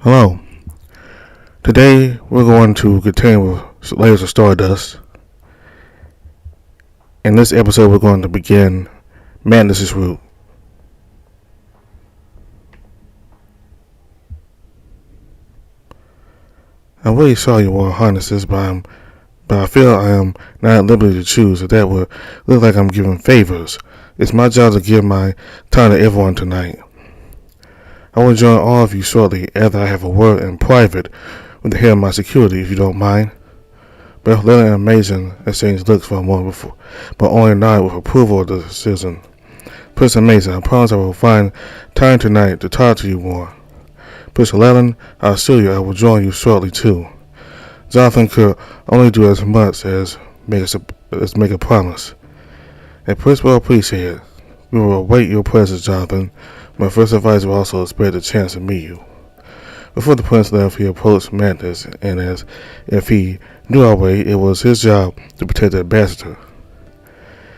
Hello. Today we're going to continue with layers of Stardust. In this episode, we're going to begin Magnus' route. I'm really sorry, Your Royal Highnesses, but I feel I am not at liberty to choose, as that would look like I'm giving favors. It's my job to give my time to everyone tonight. I will join all of you shortly after I have a word in private with the head of my security, if you don't mind. But Lennon and Mason exchanged looks for a moment before, but only nodded with approval of the decision. Prince Mason, I promise I will find time tonight to talk to you more. Prince Lennon, I assure you I will join you shortly too. Jonathan could only do as much as make a promise. And Prince will appreciate it. We will await your presence, Jonathan. My first advice will also expect a chance to meet you. Before the prince left, he approached Magnus, and as if he knew our way, it was his job to protect the ambassador.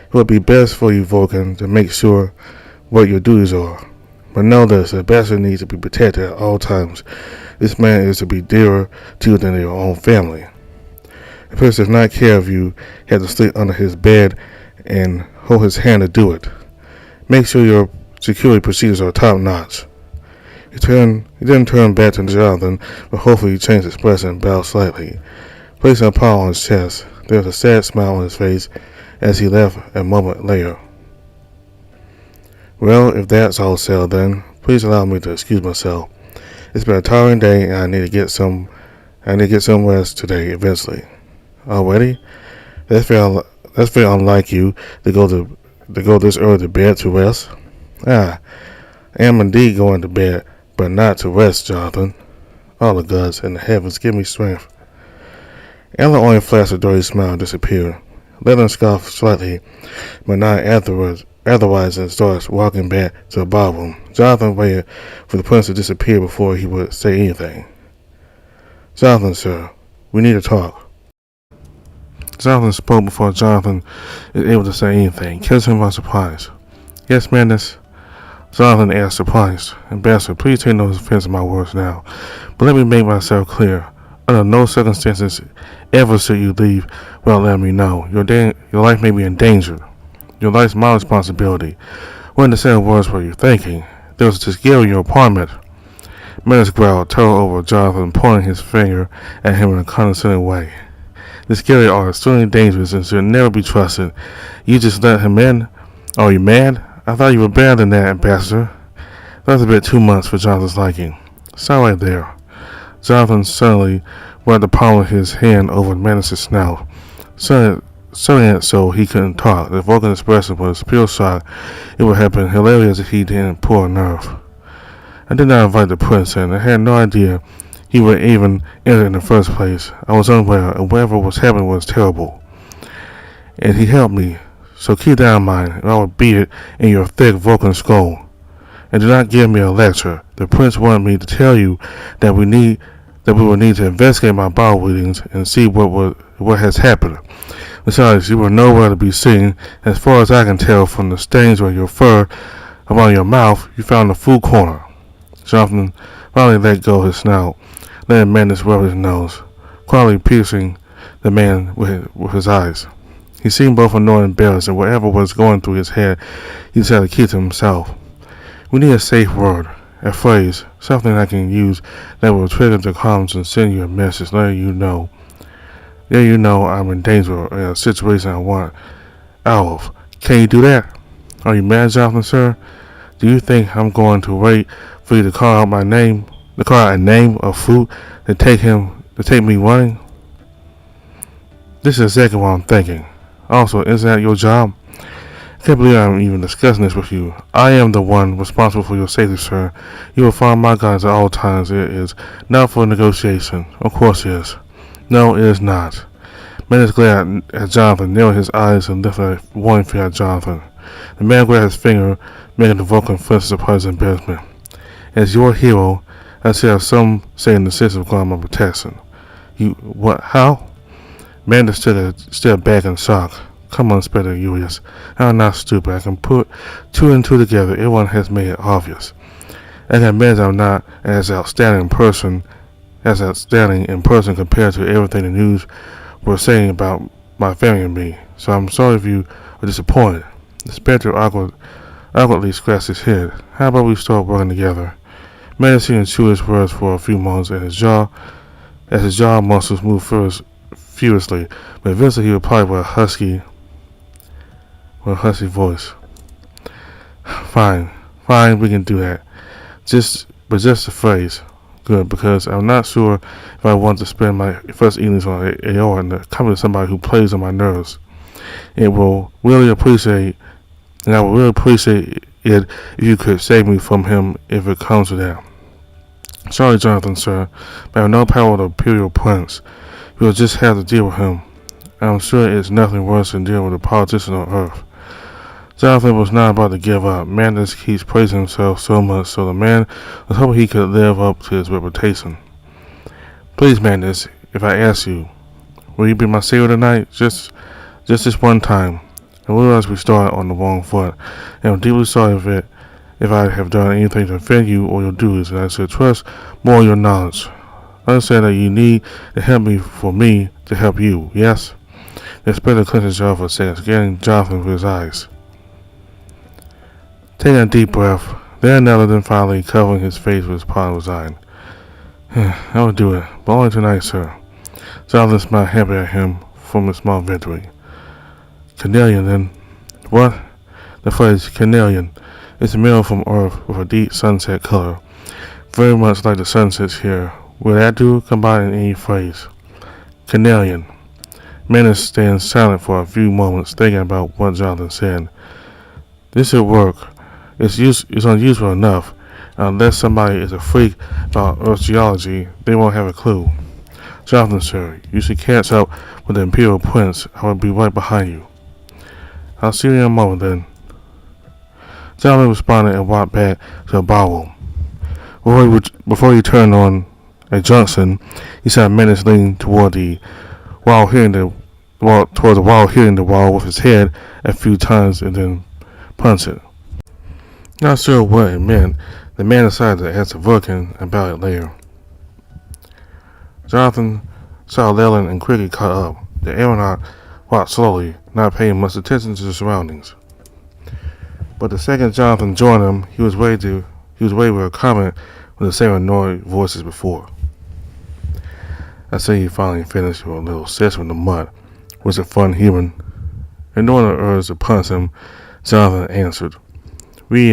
It would be best for you, Vulcan, to make sure what your duties are. But know this, the ambassador needs to be protected at all times. This man is to be dearer to you than your own family. The prince does not care if you have to sleep under his bed and hold his hand to do it. Make sure your security procedures are top-notch. He then turned back to Jonathan, but hopefully he changed his expression and bowed slightly. Placing a palm on his chest, there was a sad smile on his face as he left a moment later. Well, if that's all settled then, please allow me to excuse myself. It's been a tiring day and I need to get some rest today eventually. Already? That's very unlike you to go this early to bed to rest. I am indeed going to bed, but not to rest, Jonathan. All the gods and the heavens give me strength. Ella only flashed a dirty smile and disappeared. Lennon scoffed slightly, but not otherwise and started walking back to the ballroom. Jonathan waited for the prince to disappear before he would say anything. Jonathan, sir, we need to talk. Jonathan spoke before Jonathan is able to say anything, catching him by surprise. Yes, Magnus? Jonathan asked, surprised. Ambassador, please take no offense to my words now, but let me make myself clear. Under no circumstances ever should you leave without letting me know. Your life may be in danger. Your life's my responsibility. What in the same words were you thinking? There was a scale in your apartment. Magnus growled, turned over Jonathan, pointing his finger at him in a condescending way. The scary are extremely dangerous and should never be trusted. You just let him in? Are you mad? I thought you were better than that, Ambassador. That's a bit too much for Jonathan's liking. Stop right there. Jonathan suddenly wiped the palm of his hand over Magnus' snout, shutting it so he couldn't talk. The Vulcan expression was pure shock. It would have been hilarious if he didn't pull a nerve. I did not invite the prince in. I had no idea he would even enter in the first place. I was unaware, and whatever was happening was terrible. And he helped me. So keep that in mind, and I will beat it in your thick Vulcan skull. And do not give me a lecture. The prince wanted me to tell you that we will need to investigate my bowel readings and see what has happened. Besides, you were nowhere to be seen. As far as I can tell from the stains on your fur around your mouth, you found the food corner. Jonathan finally let go of his snout, letting Magnus rub his nose, quietly piercing the man with his eyes. He seemed both annoyed and embarrassed, and whatever was going through his head, he decided to keep to himself. We need a safe word, a phrase, something I can use that will trigger the comms and send you a message letting you know I'm in danger in a situation I want out of. Can you do that? Are you mad, Jonathan, sir? Do you think I'm going to wait for you to call out a name of fruit to take me running? This is exactly what I'm thinking. Also, isn't that your job? I can't believe I'm even discussing this with you. I am the one responsible for your safety, sir. You will find my guards at all times. It is not for negotiation. Of course it is. No, it is not. Magnus glared at Jonathan, narrowed his eyes and lifted a warning finger at Jonathan. The man grabbed his finger, making the Vulcan flinch in surprise and embarrassment. As your hero, I still have some say in the sense of guarding my protection. You, what, how? Magnus stood back in shock. Come on, Inspector Urius. I'm not stupid. I can put two and two together. Everyone has made it obvious. I can admit I'm not as outstanding in person compared to everything the news were saying about my family and me. So I'm sorry if you are disappointed. The spectre awkwardly scratched his head. How about we start working together? Magnus seemed to chew his words for a few moments, and his jaw muscles moved furiously, but eventually he replied with a husky voice. Fine, we can do that. Just a phrase. Good, because I'm not sure if I want to spend my first evenings on AR in the company of somebody who plays on my nerves. I will really appreciate it if you could save me from him if it comes to that. Sorry, Jonathan, sir, but I have no power with the Imperial Prince. You'll just have to deal with him. I'm sure it's nothing worse than dealing with a politician on Earth. Jonathan was not about to give up. Magnus keeps praising himself so much, so the man was hoping he could live up to his reputation. Please, Magnus, if I ask you, will you be my savior tonight? Just this one time. I realize we started on the wrong foot, and I'm deeply sorry if I have done anything to offend you or your duties, and I should trust more of your knowledge. Understand that you need to help me for me to help you, yes? The inspector clenched his jaw for a second, scanning Jonathan with his eyes. Taking a deep breath, then another, then finally covering his face with his palm resigned. I will do it, but only tonight, sir. Jonathan smiled happy at him from a small victory. Canelian, then. What? The phrase Canelian is a mineral from Earth with a deep sunset color, very much like the sunsets here. Will that do? Combined in any phrase. Canelian. Magnus stands silent for a few moments, thinking about what Jonathan said. This should work. It's unusual enough. Unless somebody is a freak about Earth geology, they won't have a clue. Jonathan, sir, you should catch up with the Imperial Prince. I will be right behind you. I'll see you in a moment then. Jonathan responded and walked back to the ballroom. Before he turned on a junction, he saw Magnus leaning toward the wall, hitting the wall with his head a few times and then punched it. Not sure what it meant, the man decided to ask Vulcan about it later. Jonathan saw Leland and quickly caught up. The aeronaut walked slowly, not paying much attention to the surroundings. But the second Jonathan joined him, he was waiting with a comment with the same annoyed voice as before. I say you finally finished your little session with the mud. Was it fun hearing? Ignoring the urge to punch him, Jonathan answered. We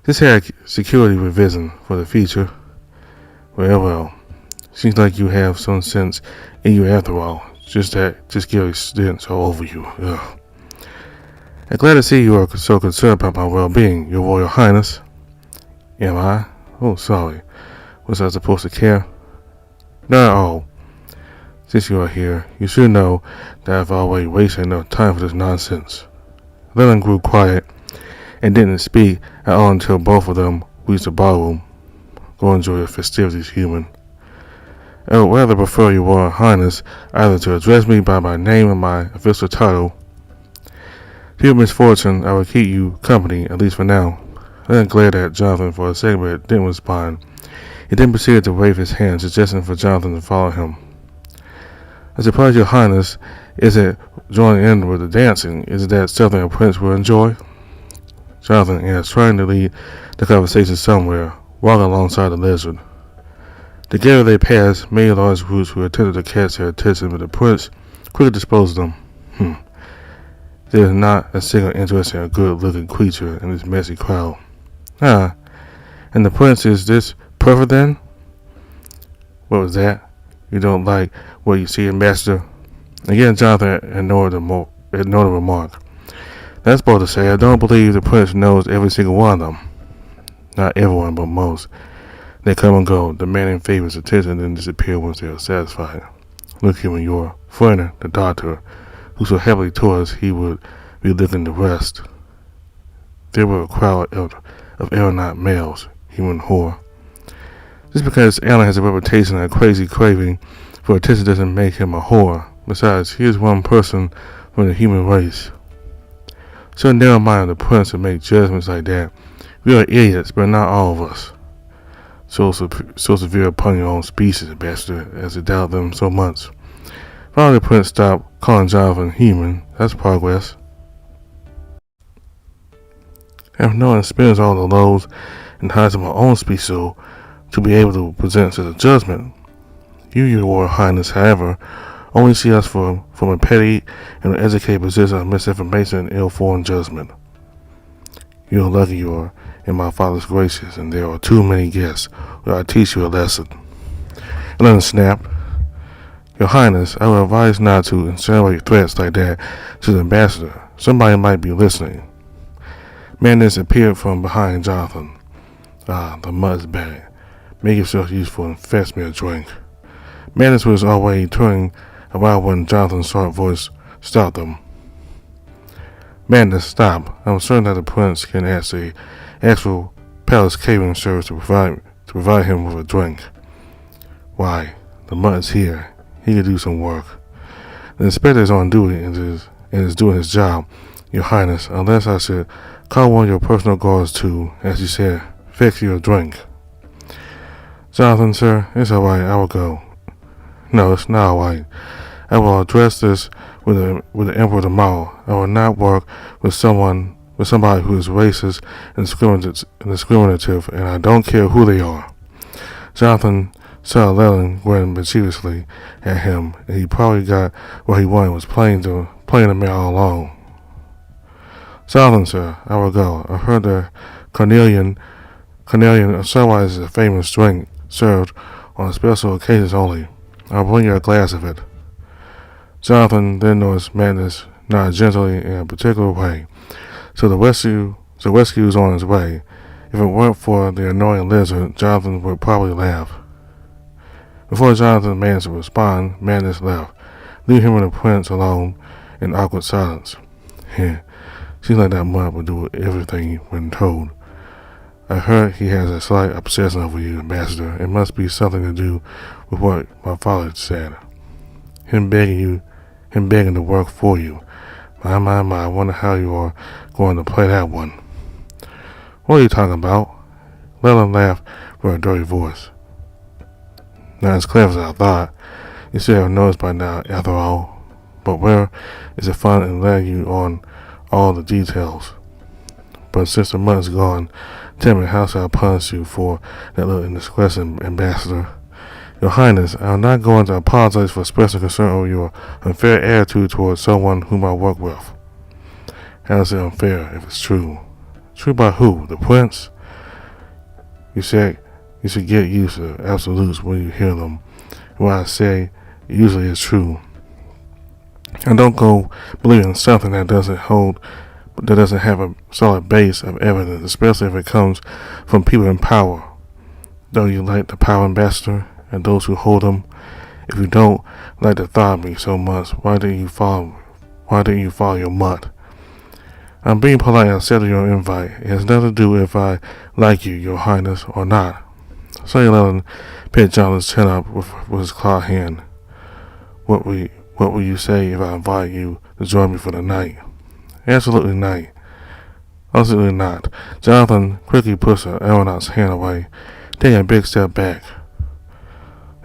just had a security revision for the future. Well, seems like you have some sense in you after all. Just give a stench all over you. Ugh. I'm glad to see you are so concerned about my well-being, Your Royal Highness. Am I? Oh, sorry. Was I supposed to care? Not at all. Since you are here, you should know that I've already wasted enough time for this nonsense. Leland grew quiet and didn't speak at all until both of them reached the ballroom. Go enjoy your festivities, human. I would rather prefer Your Royal Highness either to address me by my name and my official title. To your misfortune, I will keep you company, at least for now. Leland glared at Jonathan for a second, but didn't respond. He then proceeded to wave his hand, suggesting for Jonathan to follow him. I suppose, Your Highness, isn't joining in with the dancing. Is that something a prince will enjoy? Jonathan asked, trying to lead the conversation somewhere, walking alongside the lizard. Together they passed many large groups who attempted to catch their attention, but the prince quickly disposed of them. There is not a single interest in a good-looking creature in this messy crowd. And the prince is this perfect then? What was that? You don't like what you see, Master? Again, Jonathan ignored the remark. That's bold to say. I don't believe the prince knows every single one of them. Not everyone, but most. They come and go, demanding favors, attention, and then disappear once they are satisfied. Look here, your friend, the doctor, who so heavily told us he would be looking the rest. There were a crowd of aeronaut males, human whore. Just because Alan has a reputation and a crazy craving for attention doesn't make him a whore. Besides, he is one person from the human race. So never mind the prince to make judgments like that. We are idiots, but not all of us. So severe upon your own species, Ambassador, as to doubt them so much. Finally, the prince stopped calling Jonathan human. That's progress. I have no experience all the lows and highs of my own species to be able to present to the judgment. You, your Royal Highness, however, only see us from a petty and uneducated position of misinformation and ill-formed judgment. You are lucky you are in my father's graces, and there are too many guests where I teach you a lesson. And then snapped, Your Highness, I would advise not to insinuate threats like that to the ambassador. Somebody might be listening. Magnus appeared from behind Jonathan. The mud's bad. Make yourself useful and fetch me a drink. Magnus was already turning around when Jonathan's sharp voice stopped him. Magnus, stop. I'm certain that the prince can ask the actual palace catering service to provide him with a drink. Why, the mud is here. He can do some work. The inspector is on duty and is doing his job, Your Highness, unless I should call one of your personal guards to, as you said, fix you a drink. Jonathan, sir, it's all right. I will go. No, it's not all right. I will address this with the emperor tomorrow. I will not work with somebody who is racist and discriminative, and I don't care who they are. Jonathan saw Llewellyn grin mischievously at him, and he probably got what he wanted was playing the man all along. Jonathan, sir, I will go. I heard that Cornelian sunrise is a famous drink served on special occasions only. I'll bring you a glass of it. Jonathan then noticed Magnus nod gently in a particular way. So the rescue is on its way. If it weren't for the annoying lizard, Jonathan would probably laugh. Before Jonathan managed to respond, Magnus left, leaving him and the prince alone in awkward silence. Seems like that mud will do everything when told. I heard he has a slight obsession over you, Ambassador. It must be something to do with what my father said. Him begging to work for you. My, I wonder how you are going to play that one. What are you talking about? Llewellyn laughed with a dirty voice. Not as clever as I thought. You should have noticed by now, after all. But where is the fun in letting you on all the details? But since the month's gone, tell me, how shall I punish you for that little indiscretion, Ambassador? Your Highness, I am not going to apologize for expressing concern over your unfair attitude towards someone whom I work with. How is it unfair if it's true? True by who? The prince? You said you should get used to absolutes when you hear them. What I say usually is true. And don't go believing something that doesn't have a solid base of evidence, especially if it comes from people in power. Don't you like the power, Ambassador, and those who hold them? If you don't like the thought of me so much, why didn't you follow your mutt? I'm being polite and accepting your invite. It has nothing to do with if I like you, Your Highness, or not. Sonny Llewellyn picked Jonathan's chin up with his clawed hand. What will you say if I invite you to join me for the night? Absolutely not. Absolutely not. Jonathan quickly pushed the aeronaut's hand away, taking a big step back.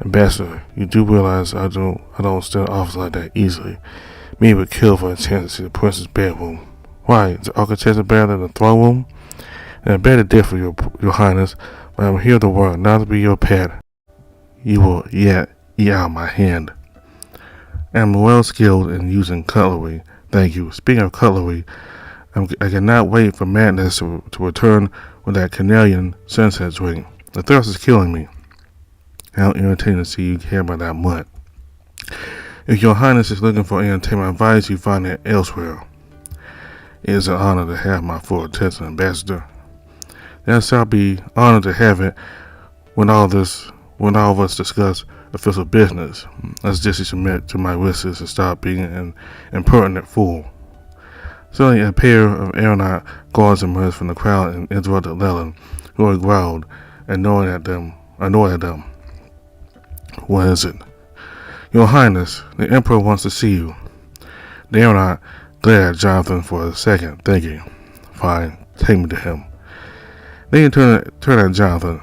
Ambassador, you do realize I don't stand office like that easily. Me would kill for a chance to see the prince's bedroom. Why, is the architecture better than the throne room? And I beg to differ, your Highness, but I'm here to work, not to be your pet. You will yet eat out my hand. I am well skilled in using cutlery. Thank you. Speaking of cutlery, I cannot wait for Magnus to return with that Canadian sunset drink. The thirst is killing me. How irritating to see you care about that mutt. If your Highness is looking for entertainment, I advise you find it elsewhere. It is an honor to have my full attention, Ambassador. Yes, I'll be honored to have it when all of us discuss official business. Let's just submit to my wishes and stop being an impertinent fool. Suddenly a pair of aeronaut guards emerged from the crowd and interrupted Llewellyn, who had growled, annoyed at them. What is it? Your Highness, the Emperor wants to see you. The aeronaut glared at Jonathan for a second, thinking, fine, take me to him. Then he turned at Jonathan.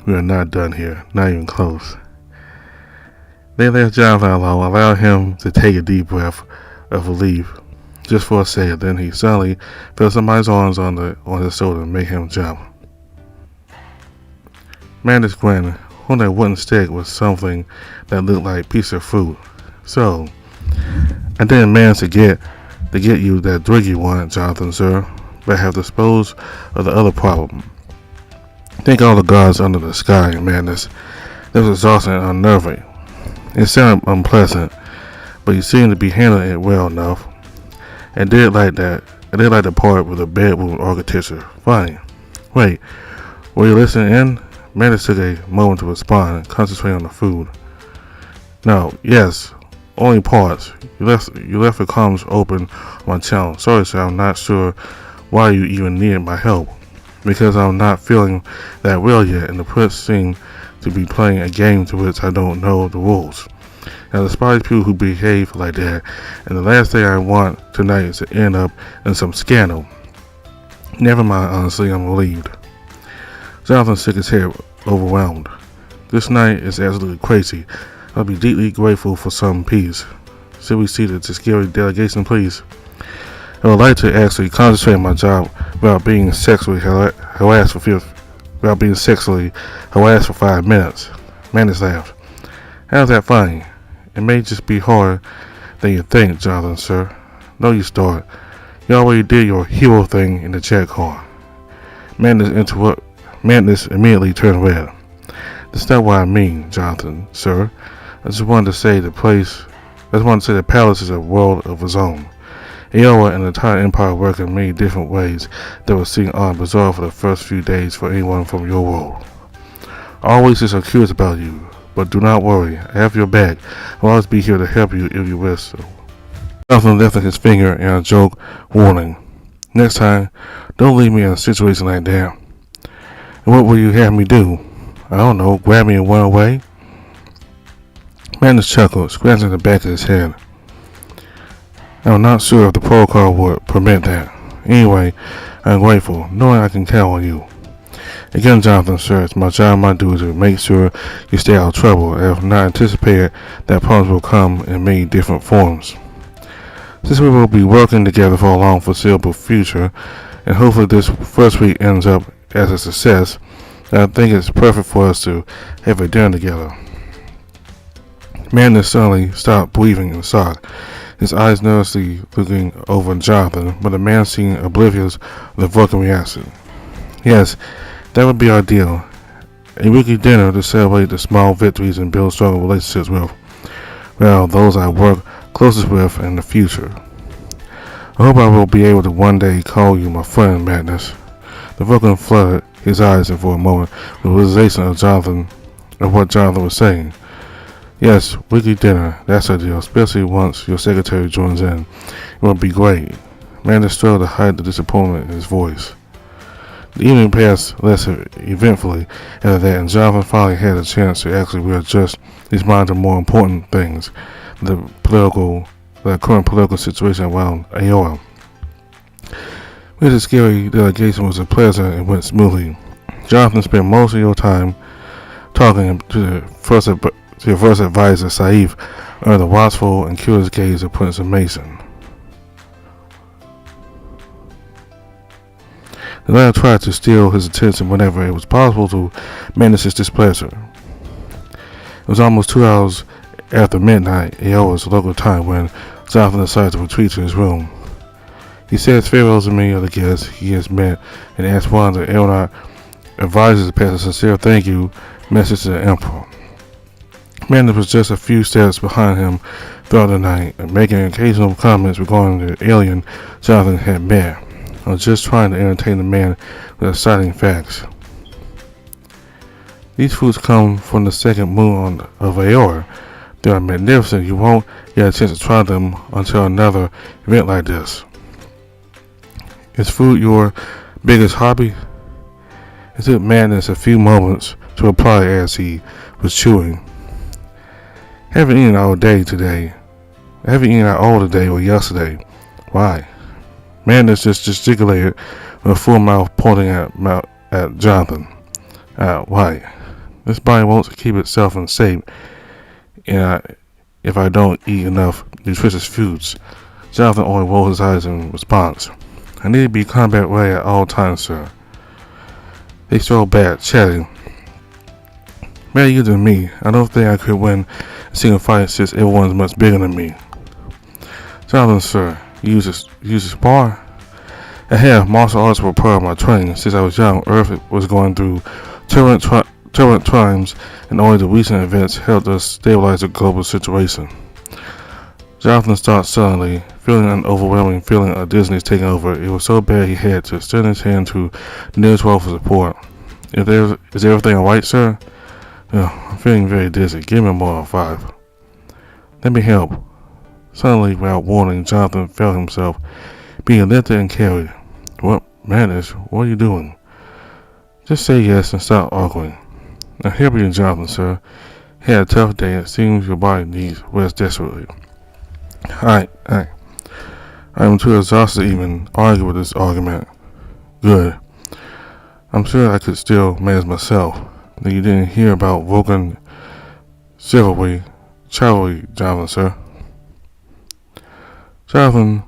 We are not done here, not even close. They left Jonathan alone, allowed him to take a deep breath of relief just for a second. Then he suddenly felt somebody's arms on his shoulder and made him jump. Magnus grinned. On that wooden stick was something that looked like a piece of fruit. So, I didn't manage to get you that drug you wanted, Jonathan, sir, but I have disposed of the other problem. Thank all the gods under the sky, Magnus. That was exhausting and unnerving. It sounded unpleasant, but you seemed to be handling it well enough. I did like the part with the bedroom architecture. Fine. Wait, were you listening in? Magnus took a moment to respond, concentrating on the food. No, yes, only parts. You left the comms open on my channel. Sorry, sir, I'm not sure why you even needed my help. Because I'm not feeling that well yet, and the prince seem to be playing a game to which I don't know the rules. I despise people who behave like that, and the last thing I want tonight is to end up in some scandal. Never mind, honestly, I'm relieved. Jonathan shook his head, overwhelmed. This night is absolutely crazy. I'll be deeply grateful for some peace. Should we see the scary delegation, please? I would like to actually concentrate on my job without being sexually harassed for 5 minutes. Magnus laughed. How's that funny? It may just be harder than you think, Jonathan, sir. No, you start. You already did your hero thing in the chat car. Magnus immediately turned red. That's not what I mean, Jonathan, sir. I just wanted to say the palace is a world of its own. Aoa and the entire empire work in many different ways that will seem odd and bizarre for the first few days for anyone from your world. I always just are curious about you, but do not worry. I have your back. I'll always be here to help you if you wish so. Jonathan lifted his finger in a joke warning. Next time, don't leave me in a situation like that. And what will you have me do? I don't know, grab me and run away? Magnus chuckled, scratching the back of his head. I'm not sure if the protocol would permit that. Anyway, I'm grateful, knowing I can count on you. Again, Jonathan, sir, it's my job and my duty to make sure you stay out of trouble. I have not anticipated that problems will come in many different forms. Since we will be working together for a long foreseeable future, and hopefully this first week ends up as a success, I think it's perfect for us to have a dinner together. Magnus suddenly stopped breathing in shock, his eyes nervously looking over Jonathan, but the man seemed oblivious of the Vulcan reaction. Yes, that would be our deal. A weekly dinner to celebrate the small victories and build stronger relationships with, well, those I work closest with in the future. I hope I will be able to one day call you my friend, Magnus. The Vulcan flooded his eyes and for a moment with the realization of what Jonathan was saying. Yes, weekly dinner, that's a deal, especially once your secretary joins in. It will be great. Magnus struggled to hide the disappointment in his voice. The evening passed less eventfully after that, and Jonathan finally had a chance to actually readjust his mind to more important things, the current political situation around Aoa. The scary delegation was pleasant and went smoothly. Jonathan spent most of your time talking to your first advisor, Saif, under the watchful and curious gaze of Prince Mason. The latter tried to steal his attention whenever it was possible to manage his displeasure. It was almost 2 hours after midnight, Aoa's local time, when Jonathan decided to retreat to his room. He said farewells to many of the guests he has met and asked one of the aeronaut advisors to pass a sincere thank you message to the Emperor. Magnus was just a few steps behind him throughout the night, making occasional comments regarding the alien Jonathan had met, or just trying to entertain the man with exciting facts. These foods come from the second moon of Aoa. They are magnificent. You won't get a chance to try them until another event like this. Is food your biggest hobby? It took Magnus a few moments to reply as he was chewing. Haven't eaten all day today. I haven't eaten all today or yesterday. Why? Magnus just gesticulated with a full mouth pointing at at Jonathan. Why? This body won't keep itself in shape if I don't eat enough nutritious foods. Jonathan only rolled his eyes in response. I need to be combat ready at all times, sir. They strolled back, chatting. Better you than me. I don't think I could win a single fight since everyone's much bigger than me. Jonathan, sir, you use a spar? I have. Martial arts were part of my training. Since I was young, Earth was going through turbulent times, and only the recent events helped us stabilize the global situation. Jonathan stopped suddenly, feeling an overwhelming feeling of dizziness taking over. It was so bad he had to extend his hand to the nearest wall for support. Is everything alright, sir? I'm feeling very dizzy. Give me more of 5. Let me help. Suddenly, without warning, Jonathan felt himself being lifted and carried. What, Magnus? What are you doing? Just say yes and stop arguing. Now help you, Jonathan, sir. Had a tough day. It seems your body needs rest desperately. I am too exhausted to even argue with this argument. Good. I'm sure I could still manage myself. That you didn't hear about Vulcan chivalry, Jonathan, sir. Jonathan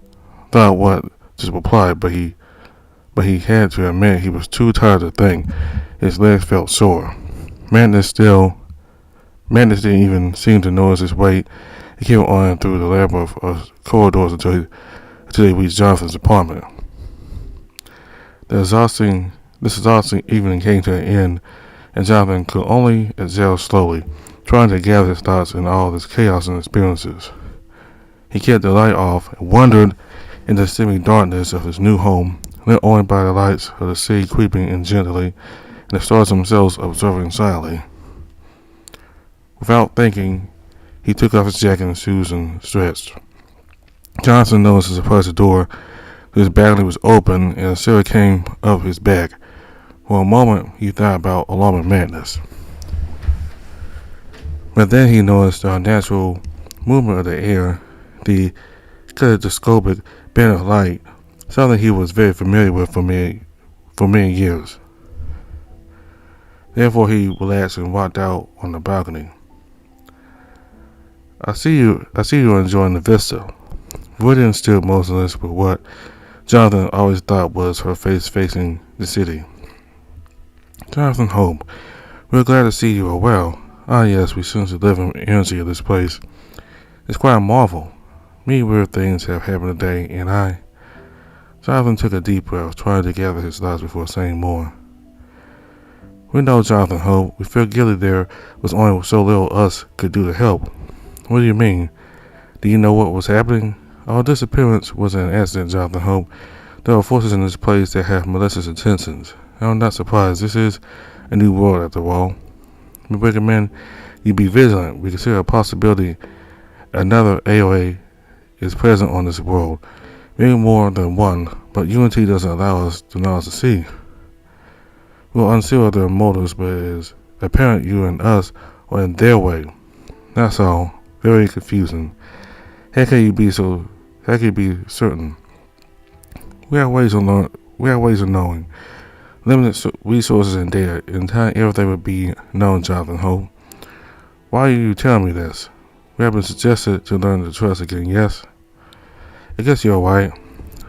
thought what to reply, but he had to admit he was too tired to think. His legs felt sore. Magnus didn't even seem to notice his weight. He kept on through the labyrinth of corridors until they reached Jonathan's apartment. This exhausting evening came to an end, and Jonathan could only exhale slowly, trying to gather his thoughts in all this chaos and experiences. He kept the light off and wandered in the semi-darkness of his new home, lit only by the lights of the sea creeping in gently, and the stars themselves observing silently. Without thinking, he took off his jacket and shoes and stretched. Jonathan noticed as he approached the door that his balcony was open and a silhouette came up his back. For a moment, he thought about alarming Magnus. But then he noticed the unnatural movement of the air, the kaleidoscopic band of light, something he was very familiar with for many years. Therefore, he relaxed and walked out on the balcony. I see you enjoying the vista. Woodin stood motionless with what Jonathan always thought was her face facing the city. Jonathan Hope, we're glad to see you are well. Ah yes, we sense the living energy of this place. It's quite a marvel. Many weird things have happened today, and Jonathan took a deep breath, trying to gather his thoughts before saying more. We know, Jonathan Hope. We feel guilty there was only so little us could do to help. What do you mean? Do you know what was happening? Our disappearance was an accident, Jonathan Hope. There are forces in this place that have malicious intentions. I'm not surprised. This is a new world, after all. We recommend you be vigilant. We consider a possibility another AOA is present on this world. Maybe more than one, but unity doesn't allow us to see. We're unsure of their motives, but it is apparent you and us are in their way. That's all. Very confusing. How can you be certain? We have ways of knowing. Limited resources and data. In time, everything would be known, Jonathan Hope. Why are you telling me this? We have been suggested to learn to trust again, yes? I guess you're right.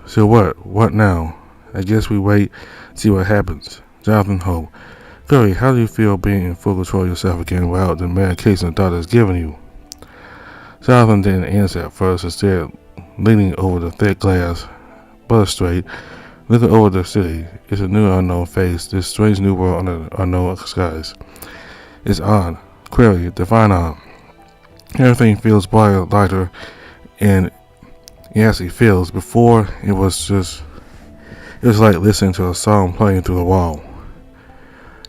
So what? What now? I guess we wait, see what happens. Jonathan Hope. Curry, how do you feel being in full control of yourself again without the medication the doctor has given you? Jonathan didn't answer at first, instead leaning over the thick glass balustrade, looking over the city. It's a new unknown face, this strange new world under unknown skies. It's odd. Query, define odd. Everything feels brighter, lighter, and yes, it feels. Before, it was like listening to a song playing through the wall.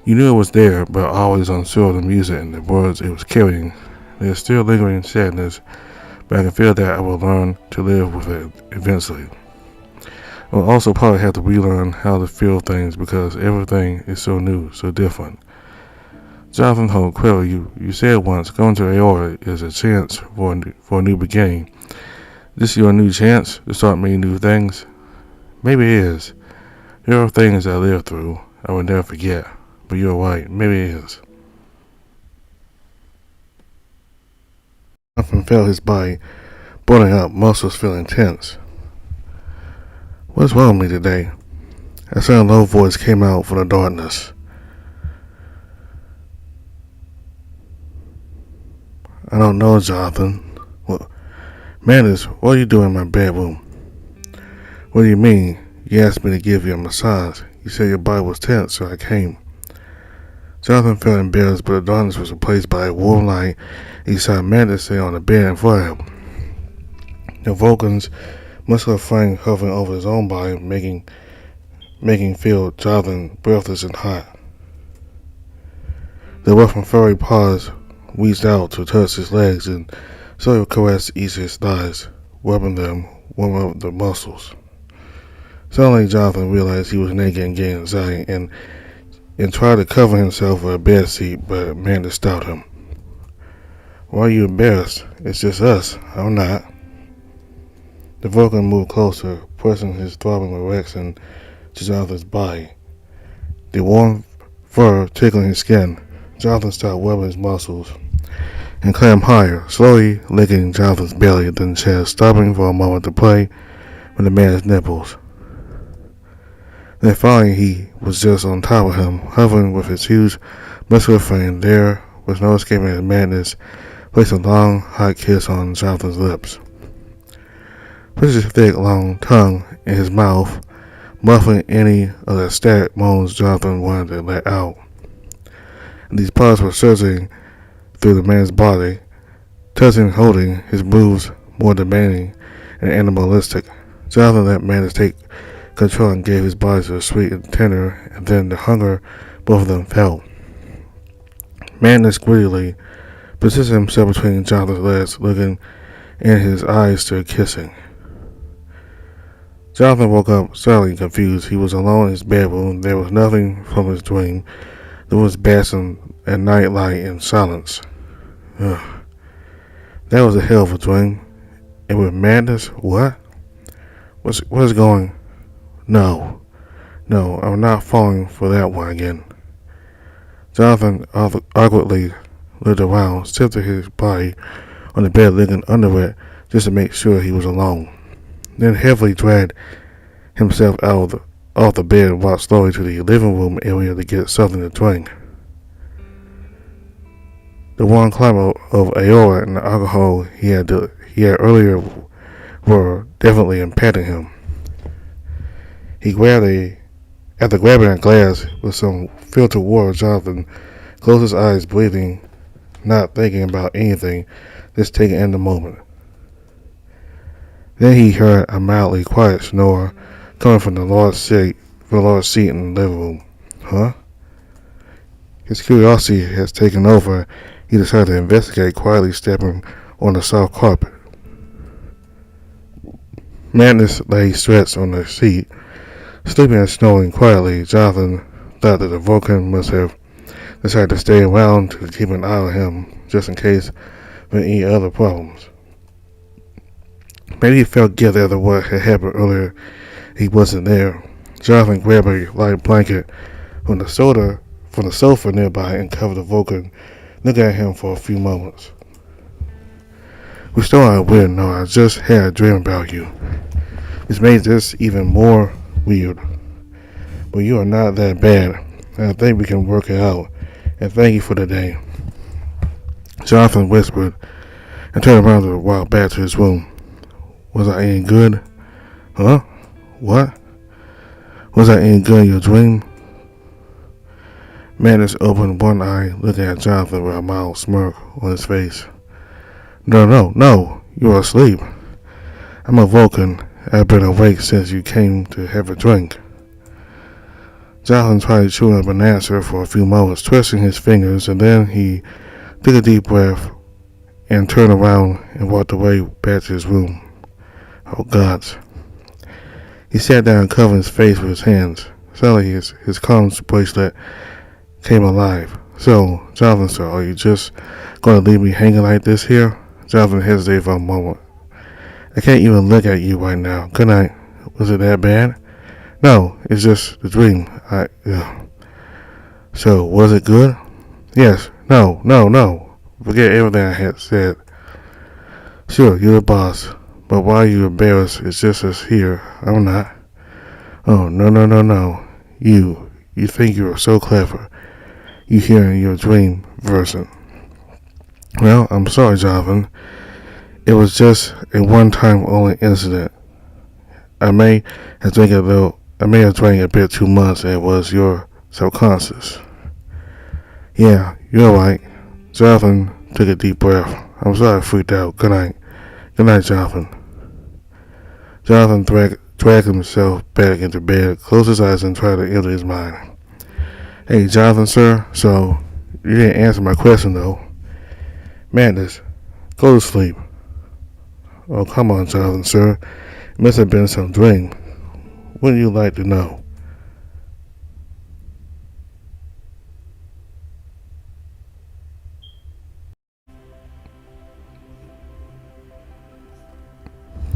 You knew it was there, but always unsure of the music and the words it was carrying. There's still lingering sadness, but I can feel that I will learn to live with it eventually. I will also probably have to relearn how to feel things because everything is so new, so different. Jonathan Hope, Quill, you said once, going to Aora is a chance for a new beginning. This is your new chance to start many new things? Maybe it is. There are things I lived through. I will never forget. But you're right, maybe it is. Jonathan felt his body burning up, muscles feeling tense. What's wrong with me today? A sudden low voice came out from the darkness. I don't know, Jonathan. What? Magnus, what are you doing in my bedroom? What do you mean? You asked me to give you a massage. You said your body was tense, so I came. Jonathan felt embarrassed, but the darkness was replaced by a warm light. He saw Magnus sitting on the bed in front of him. The Vulcan's muscular frame hovering over his own body, making feel Jonathan breathless and hot. The rough and furry paws reached out to touch his legs and slowly caressed each of his thighs, warming up the muscles. Suddenly, Jonathan realized he was naked and getting anxiety and tried to cover himself with a bed sheet, but Amanda stopped him. Why are you embarrassed? It's just us. I'm not. The Vulcan moved closer, pressing his throbbing erection to Jonathan's body. The warm fur tickling his skin. Jonathan stopped rubbing his muscles and climbed higher, slowly licking Jonathan's belly, then chest, stopping for a moment to play with the man's nipples. Then finally he was just on top of him, hovering with his huge muscular frame. There was no escaping his madness. Placed a long, hot kiss on Jonathan's lips. Pushed his thick, long tongue in his mouth, muffling any of the static moans Jonathan wanted to let out. And these paws were surging through the man's body, touching and holding, his moves more demanding and animalistic. Jonathan let Magnus take control and gave his body to the sweet and tender, and then the hunger both of them felt. Magnus greedily positioned himself between Jonathan's legs, looking in his eyes, still kissing. Jonathan woke up suddenly confused. He was alone in his bedroom. There was nothing from his dream. There was basking at night light in silence. Ugh. That was a hell of a dream. And with Magnus, what? What is going? No, I'm not falling for that one again. Jonathan awkwardly looked around, shifted his body on the bed, looking under it just to make sure he was alone. Then heavily dragged himself off the bed and walked slowly to the living room area to get something to drink. The warm climate of Aora and the alcohol he had earlier were definitely impacting him. After grabbing a glass with some filtered water, Jonathan closed his eyes, breathing, not thinking about anything, just taking in the moment. Then he heard a mildly quiet snore coming from the large seat in the living room. Huh? His curiosity has taken over. He decided to investigate, quietly stepping on the soft carpet. Magnus lay stretched on the seat, sleeping and snoring quietly. Jonathan thought that the Vulcan must have decided to stay around to keep an eye on him, just in case of any other problems. Maybe he felt guilty after what had happened earlier. He wasn't there. Jonathan grabbed a light blanket from the sofa nearby and covered the Vulcan, looking at him for a few moments. We still aren't weird, no. I just had a dream about you. It's made this even more weird. But you are not that bad, and I think we can work it out. And thank you for the day. Jonathan whispered and turned around to walk back to his room. Was I any good? Huh? What? Was I any good in your dream? Magnus opened one eye, looking at Jonathan with a mild smirk on his face. No. You are asleep. I'm a Vulcan. I've been awake since you came to have a drink. Jonathan tried chewing up an answer for a few moments, twisting his fingers, and then he took a deep breath and turned around and walked away back to his room. Oh, gods. He sat down and covered his face with his hands. Suddenly his comms bracelet came alive. So, Jonathan, sir, are you just going to leave me hanging like this here? Jonathan hesitated for a moment. I can't even look at you right now. Good night. Was it that bad? No, it's just the dream. So, was it good? Yes. No, no, no. Forget everything I had said. Sure, you're the boss. But why are you embarrassed? It's just us here. I'm not. Oh, no, no, no, no. You think you're so clever. You hear in your dream version. Well, I'm sorry, Jonathan. It was just a one-time only incident. I may have drank a bit too much and it was your subconscious. Yeah, you're right. Jonathan took a deep breath. I'm sorry I freaked out. Good night. Good night, Jonathan. Jonathan dragged himself back into bed, closed his eyes, and tried to enter his mind. Hey, Jonathan, sir. So, you didn't answer my question, though. Magnus, go to sleep. Oh, come on, Jonathan, sir. It must have been some dream. Wouldn't you like to know?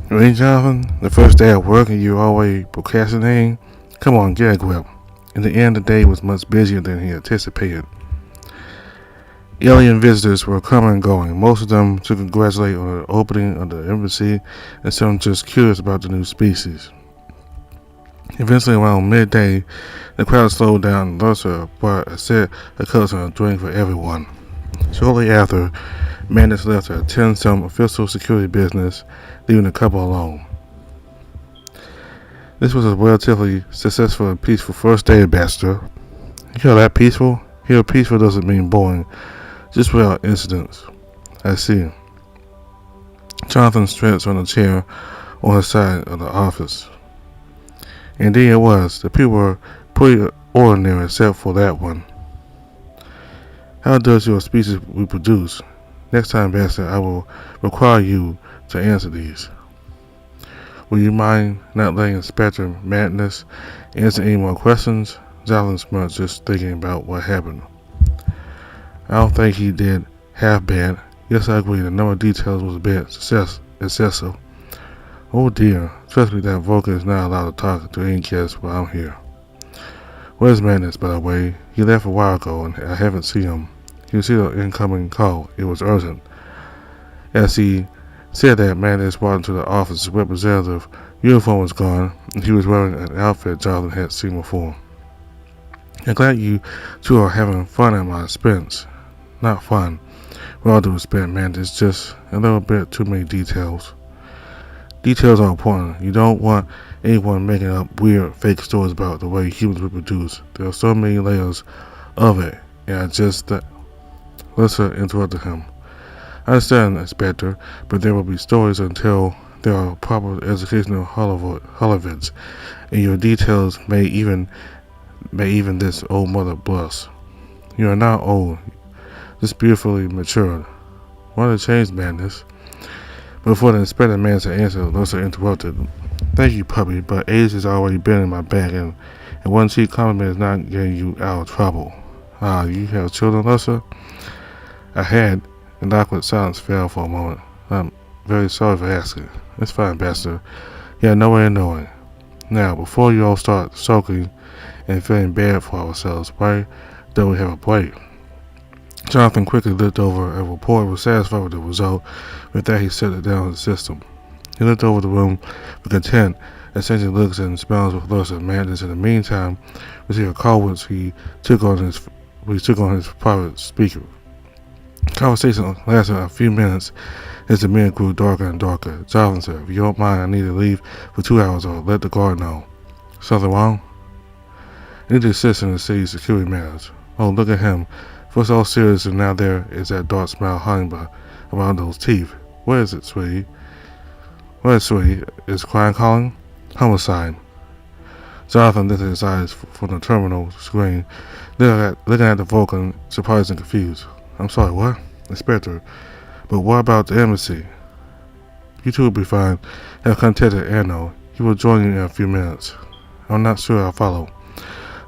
Really, Jonathan? The first day at work and you're already procrastinating? Come on, get a grip. In the end, the day was much busier than he anticipated. Alien visitors were coming and going, most of them to congratulate on the opening of the embassy, and some just curious about the new species. Eventually, around midday, the crowd slowed down and Lursa brought a set of cups and a drink for everyone. Shortly after, Magnus left to attend some official security business, leaving the couple alone. This was a relatively successful and peaceful first day, Ambassador. You call that peaceful? Here, peaceful doesn't mean boring, just without incidents. I see. Jonathan stretched on a chair on the side of the office. Indeed it was. The people were pretty ordinary except for that one. How does your species reproduce? Next time, Ambassador, I will require you to answer these. Will you mind not letting Inspector Magnus answer any more questions? Jonathan smirked, just thinking about what happened. I don't think he did half bad. Yes, I agree. The number of details was a bit excessive. Oh dear. Trust me, that Vulcan is not allowed to talk to any guests while I'm here. Where's Magnus, by the way? He left a while ago and I haven't seen him. He received an incoming call. It was urgent. As he said that, Magnus walked into the office. His representative uniform was gone and he was wearing an outfit Jonathan had seen before. I'm glad you two are having fun at my expense. Not fun. With all due respect, Magnus, just a little bit too many details. Details are important. You don't want anyone making up weird, fake stories about the way humans reproduce. There are so many layers of it, and Lissa interrupted him. I understand, Inspector, but there will be stories until there are proper educational holovids, and your details may even this old mother blush. You are not old, just beautifully matured. What a change, Magnus. Before the Inspector Man's answer, Lursa interrupted. Thank you, puppy, but age has already been in my bag, and one cheap compliment is not getting you out of trouble. Ah, you have children, Lursa? I had. An awkward silence fell for a moment. I'm very sorry for asking. It's fine, Ambassador. Yeah, no way of knowing. Now, before you all start sulking and feeling bad for ourselves, why don't we have a break? Jonathan quickly looked over a report and was satisfied with the result. With that, he set it down in the system. He looked over the room with content, exchanging looks and smiles with Lursa and Magnus. In the meantime, received a call which he took on his private speaker. The conversation lasted a few minutes as the minute grew darker and darker. Jonathan said, if you don't mind, I need to leave for 2 hours or let the guard know. Something wrong? I need to assist in the city's security matters. Oh, look at him. First all serious and now there is that dark smile hiding around those teeth. Where is it, sweetie? Where is sweetie? Is crime calling? Homicide. Jonathan lifted his eyes from the terminal screen, looking at the Vulcan, surprised and confused. I'm sorry, what? Inspector, but what about the embassy? You two will be fine. Have contacted Anno. He will join you in a few minutes. I'm not sure I'll follow.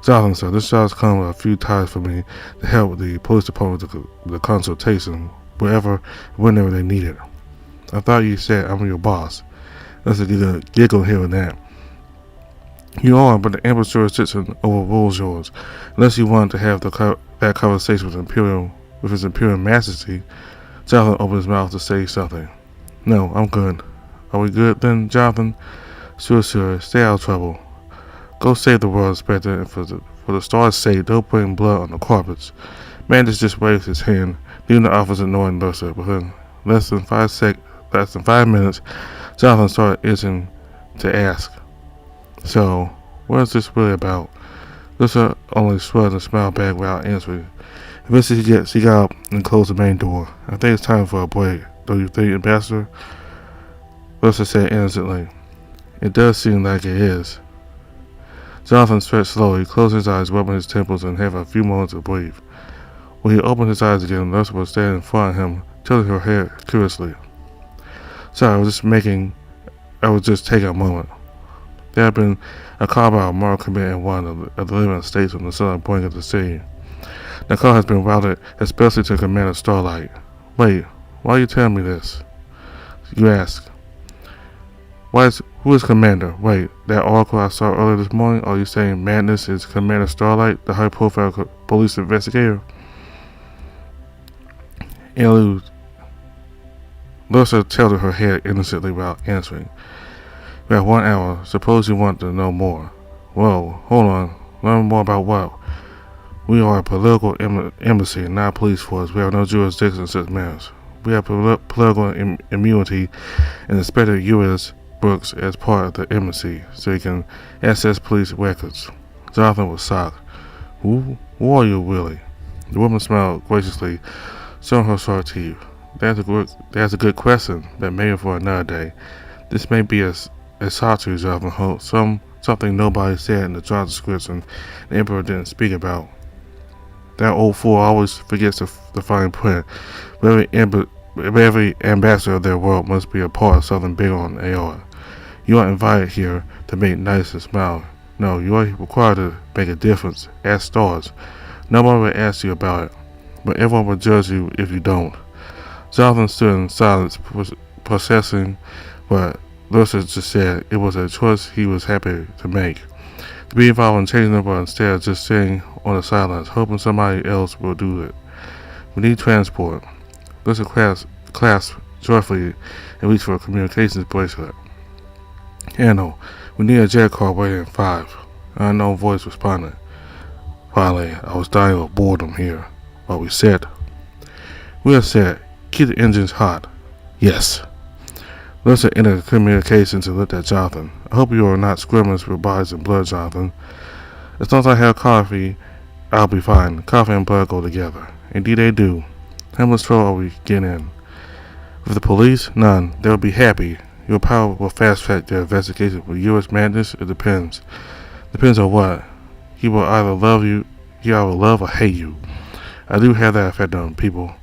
Jonathan, sir, this job's come with a few ties for me to help with the police department with the consultation, whenever they need it. I thought you said I'm your boss. Let's giggle here and that. You are, but the Emperor's jurisdiction overrules yours. Unless you want to have that conversation with His Imperial Majesty. Jonathan opened his mouth to say something. No, I'm good. Are we good then, Jonathan? Sure. Stay out of trouble. Go save the world, Inspector, and for the stars' sake, don't bring blood on the carpets. Magnus just waved his hand, leaving the office ignoring Lursa. Within less than 5 minutes, Jonathan started itching to ask. So, what is this really about? Lursa only shrugged and smiled back without answering. Eventually, she got up and closed the main door. I think it's time for a break. Don't you think, Ambassador? Lursa said innocently. It does seem like it is. Jonathan stretched slowly, closed his eyes, rubbing his temples, and had a few moments to breathe. When he opened his eyes again, Lursa was standing in front of him, tilting her head curiously. Sorry, I was just taking a moment. There had been a call about a murder committed in one of the living estates on the southern point of the city. The call has been routed especially to Commander Starlight. Wait, why are you telling me this? You ask. Who is Commander? Wait, that article I saw earlier this morning, are you saying Magnus is Commander Starlight, the high-profile police investigator? Lursa tilted her head innocently without answering. We have 1 hour. Suppose you want to know more. Whoa, hold on. Learn more about what? We are a political embassy, not a police force. We have no jurisdiction in such matters. We have political immunity, and Inspector U.S. Brooks as part of the embassy, so he can access police records. Jonathan was shocked. Who are you really? The woman smiled graciously, showing her sharp teeth. That's a good question, but maybe for another day. This may be a shock to you, Jonathan Holt. Something nobody said in the job description the Emperor didn't speak about. That old fool always forgets the fine print. Every ambassador of their world must be a part of something bigger on AR. You aren't invited here to make nice and smile. No, you are required to make a difference. Ask stars. Nobody will ask you about it, but everyone will judge you if you don't. Jonathan stood in silence, processing what Lursa just said. It was a choice he was happy to make. To be involved in changing the world instead of just sitting on the sidelines, hoping somebody else will do it. We need transport. Lursa clasped joyfully and reached for a communications bracelet. Handle, we need a jet car waiting in 5. An unknown voice responded. Finally, I was dying of boredom here. Are we set? We are set. Keep the engines hot. Yes. Lursa entered the communications and looked at Jonathan. I hope you are not scrimming with bodies and blood, Jonathan. As long as I have coffee, I'll be fine. Coffee and blood go together. Indeed they do. How much trouble are we getting in? With the police? None. They'll be happy. Your power will fast-track their investigation. With U.S. Magnus, it depends. Depends on what? He will either love or hate you. I do have that effect on people.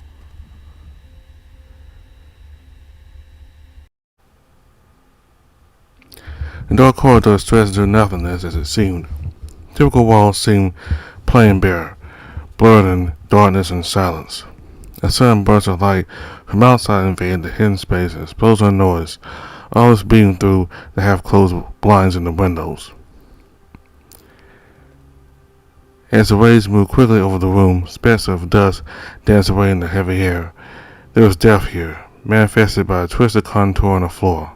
The dark corridor stretched into nothingness as it seemed. Typical walls seemed plain bare, blurred in darkness and silence. A sudden burst of light from outside invaded the hidden space and explosion of noise, always beating through the half-closed blinds in the windows. As the rays moved quickly over the room, specks of dust danced away in the heavy air. There was death here, manifested by a twisted contour on the floor.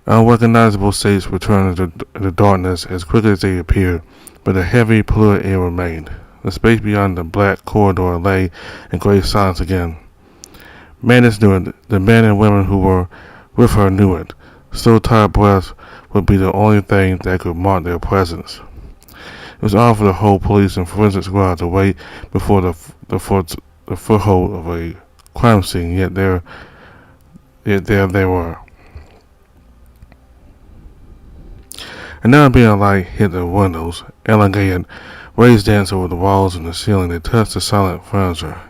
Unrecognizable shapes returned into the darkness as quickly as they appeared, but the heavy, polluted air remained. The space beyond the black corridor lay in great silence again. Magnus knew it. The men and women who were with her knew it. Still tired breaths would be the only thing that could mark their presence. It was odd for the whole police and forensic squad to wait before the foothold of a crime scene, yet there they were. Another beam of light hit the windows, elongated, rays danced over the walls and the ceiling. They touched the silent furniture.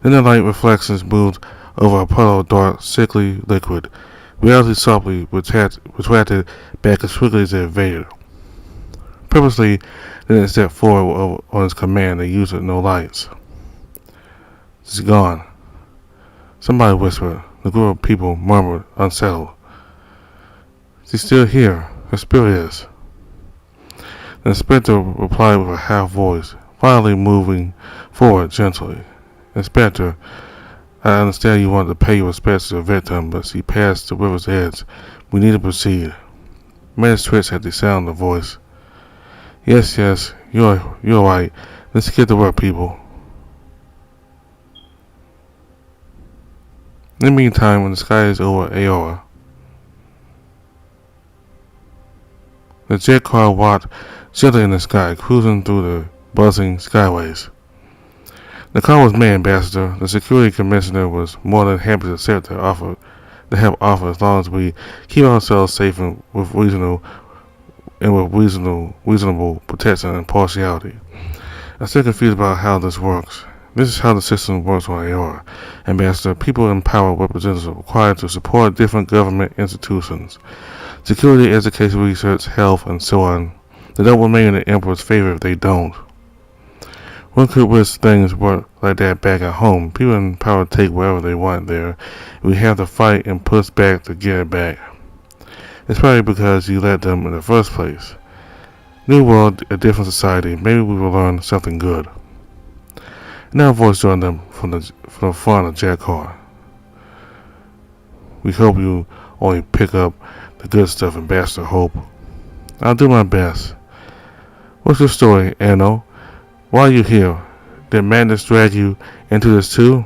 Then the light reflections moved over a puddle of dark, sickly liquid. Reality softly retracted back as quickly as it invaded. Purposely, then it stepped forward on its command. They used no lights. It's gone. Somebody whispered. The group of people murmured, unsettled. She's still here. Her spirit is. The inspector replied with a half voice, finally moving forward gently. Inspector, I understand you want to pay your respects to the victim, but she passed the river's edge. We need to proceed. Magnus twitched at the sound of the voice. Yes, you're right. Let's get to work, people. In the meantime, when the sky is over Aora, the jet car walked gently in the sky, cruising through the buzzing skyways. The car was manned, Ambassador. The security commissioner was more than happy to accept the help offered as long as we keep ourselves safe and with reasonable protection and impartiality. I'm still confused about how this works. This is how the system works on Aora. Ambassador, people in power representatives are required to support different government institutions. Security, education, research, health, and so on. They don't remain in the Emperor's favor if they don't. One could wish things worked like that back at home. People in power take whatever they want there. We have to fight and push back to get it back. It's probably because you let them in the first place. New world, a different society. Maybe we will learn something good. Now a voice joined them from the front of the jet car. We hope you only pick up the good stuff, Ambassador Hope. I'll do my best. What's your story, Anno? Why are you here? Did Magnus drag you into this too?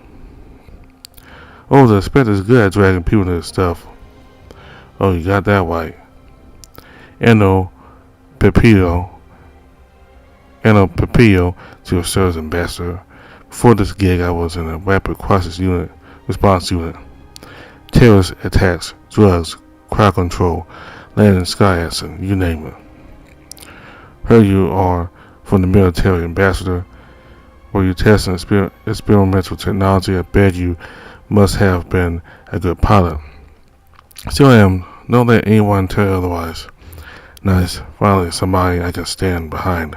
Oh, the inspector is good at dragging people into this stuff. Oh, you got that right. Anno Pepillo, to your service, Ambassador. Before this gig, I was in a rapid crisis response unit. Terrorist attacks, drugs, crowd control, land and sky accident, you name it. Heard you are from the military, Ambassador. Were you testing experimental technology? I bet you must have been a good pilot. Still am. Don't let anyone tell you otherwise. Nice. Finally, somebody I can stand behind.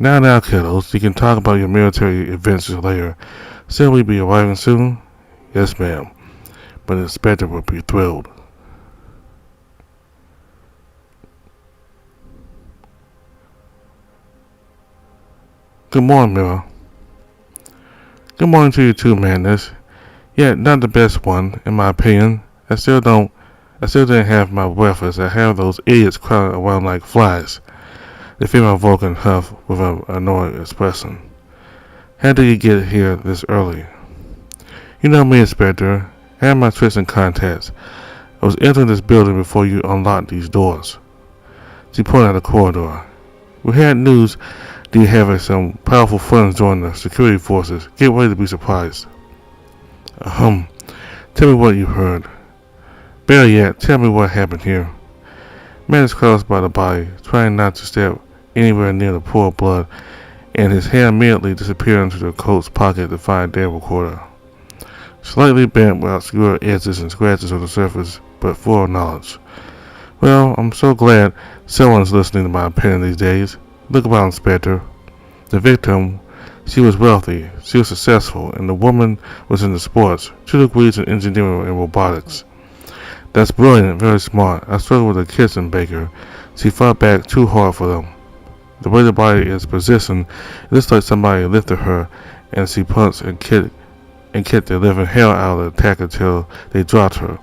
Now, kiddos, you can talk about your military adventures later. Shall we be arriving soon? Yes, ma'am. But the inspector will be thrilled. Good morning, Mira. Good morning to you too, Magnus. Yet not the best one, in my opinion. I still didn't have my breakfast. I have those idiots crowding around like flies. The female Vulcan huffed with an annoyed expression. How did you get here this early? You know me, Inspector. I have my tricks and contacts. I was entering this building before you unlocked these doors. She pointed out the corridor. We had news that you have some powerful friends join the security forces. Get ready to be surprised. Tell me what you heard. Better yet, tell me what happened here. Man is crossed by the body, trying not to step anywhere near the pool of blood, and his hand immediately disappeared into the coat's pocket to find a dead recorder. Slightly bent with obscure edges and scratches on the surface, but full of knowledge. Well, I'm so glad someone's listening to my opinion these days. Look about, Inspector. The victim, she was wealthy, she was successful, and the woman was into sports, 2 degrees in engineering and robotics. That's brilliant, very smart. I struggled with a kitchen baker. She fought back too hard for them. The way the body is positioned, it looks like somebody lifted her, and she punched and kicked the living hell out of the attacker till they dropped her.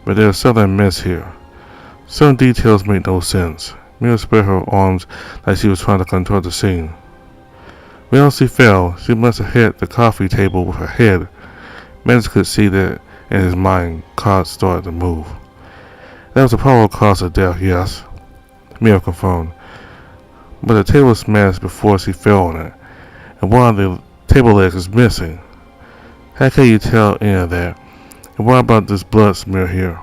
But there's something amiss here. Some details make no sense. Mira spread her arms like she was trying to control the scene. Well, she fell. She must have hit the coffee table with her head. Magnus could see that, and his mind started to move. That was a probable cause of death, yes. Mira confirmed. But the table smashed before she fell on it, and one of the table legs is missing. How can you tell any of that? And what about this blood smear here?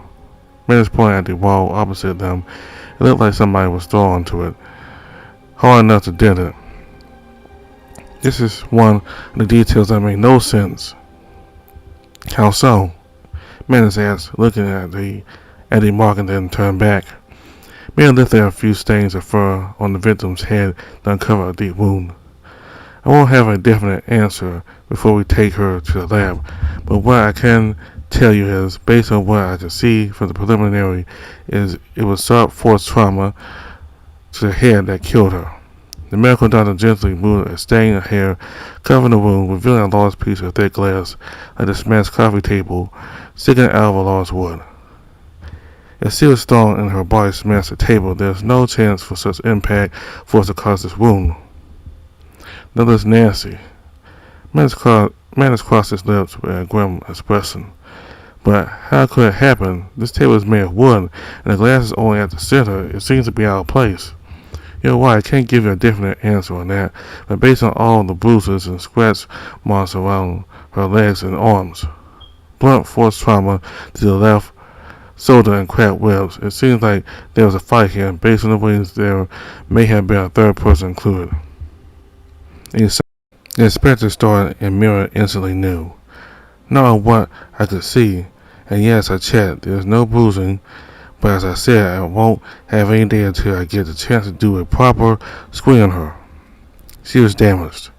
Magnus pointed at the wall opposite them. It looked like somebody was thrown onto it, hard enough to dent it. This is one of the details that make no sense. How so? Magnus asked, looking at the mark and then turned back. Mira lifted a few stains of fur on the victim's head to uncover a deep wound. I won't have a definite answer before we take her to the lab, but what I can tell you is, based on what I can see from the preliminary, is it was sharp force trauma to the head that killed her. The medical doctor gently moved a stain of hair, covering the wound, revealing a large piece of thick glass, like the smashed coffee table, sticking out of a large wood. If she was thrown and her body smashed the table, there is no chance for such impact force to cause this wound. That looks nasty. Magnus crossed his lips with a grim expression. But how could it happen? This table is made of wood, and the glass is only at the center. It seems to be out of place. You're right, I can't give you a definite answer on that, but based on all the bruises and scratch marks around her legs and arms, blunt force trauma to the left shoulder and cracked ribs, it seems like there was a fight here, and based on the ways there may have been a third person included. The inspector started and Mira instantly knew. Knowing what I could see, and yes, I checked, there's no bruising, but as I said, I won't have any day until I get the chance to do a proper screen on her. She was damaged.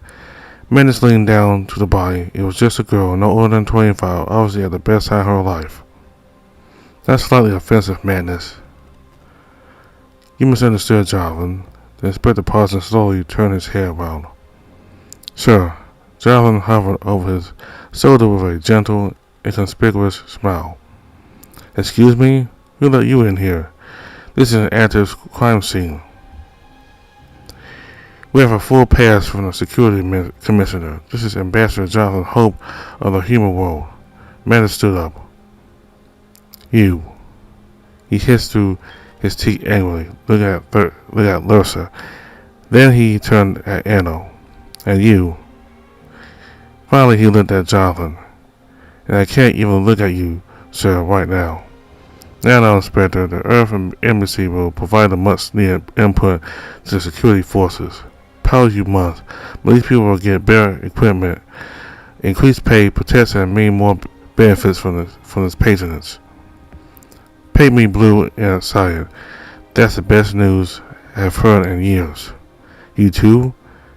Magnus leaned down to the body. It was just a girl, no older than 25, obviously at the best time of her life. That's slightly offensive, Magnus. You misunderstood, Jarvan. The inspector paused and slowly turned his head around. Sure. Jarvan hovered over his shoulder with a gentle, inconspicuous smile. Excuse me? Who let you in here? This is an active crime scene. We have a full pass from the security commissioner. This is Ambassador Jonathan Hope of the human world. Magnus stood up. You. He hissed through his teeth angrily. Look at Lursa. Then he turned at Anno. And you. Finally he looked at Jonathan. And I can't even look at you, sir, right now. Now, Inspector, the Earth Embassy will provide a much-needed input to the security forces. Power you must, but these people will get better equipment, increased pay, protection, and many more benefits from this patronage. Pay me blue and excited. That's the best news I have heard in years. You too?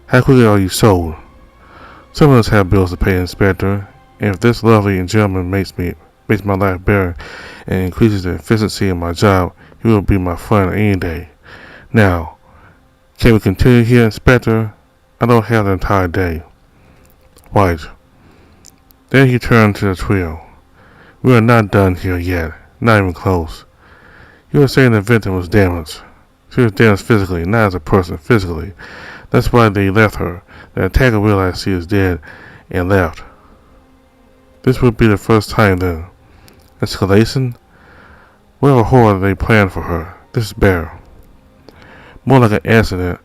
How quickly are you sold? Some of us have bills to pay, Inspector, and if this lovely gentleman makes my life better and increases the efficiency of my job, he will be my friend any day. Now, can we continue here, Inspector? I don't have the entire day. Right. Then he turned to the trio. We are not done here yet, not even close. You were saying the victim was damaged. She was damaged physically, not as a person, physically. That's why they left her. The attacker realized she is dead and left. This would be the first time then. Escalation? Whatever horror they planned for her, this is better. More like an accident,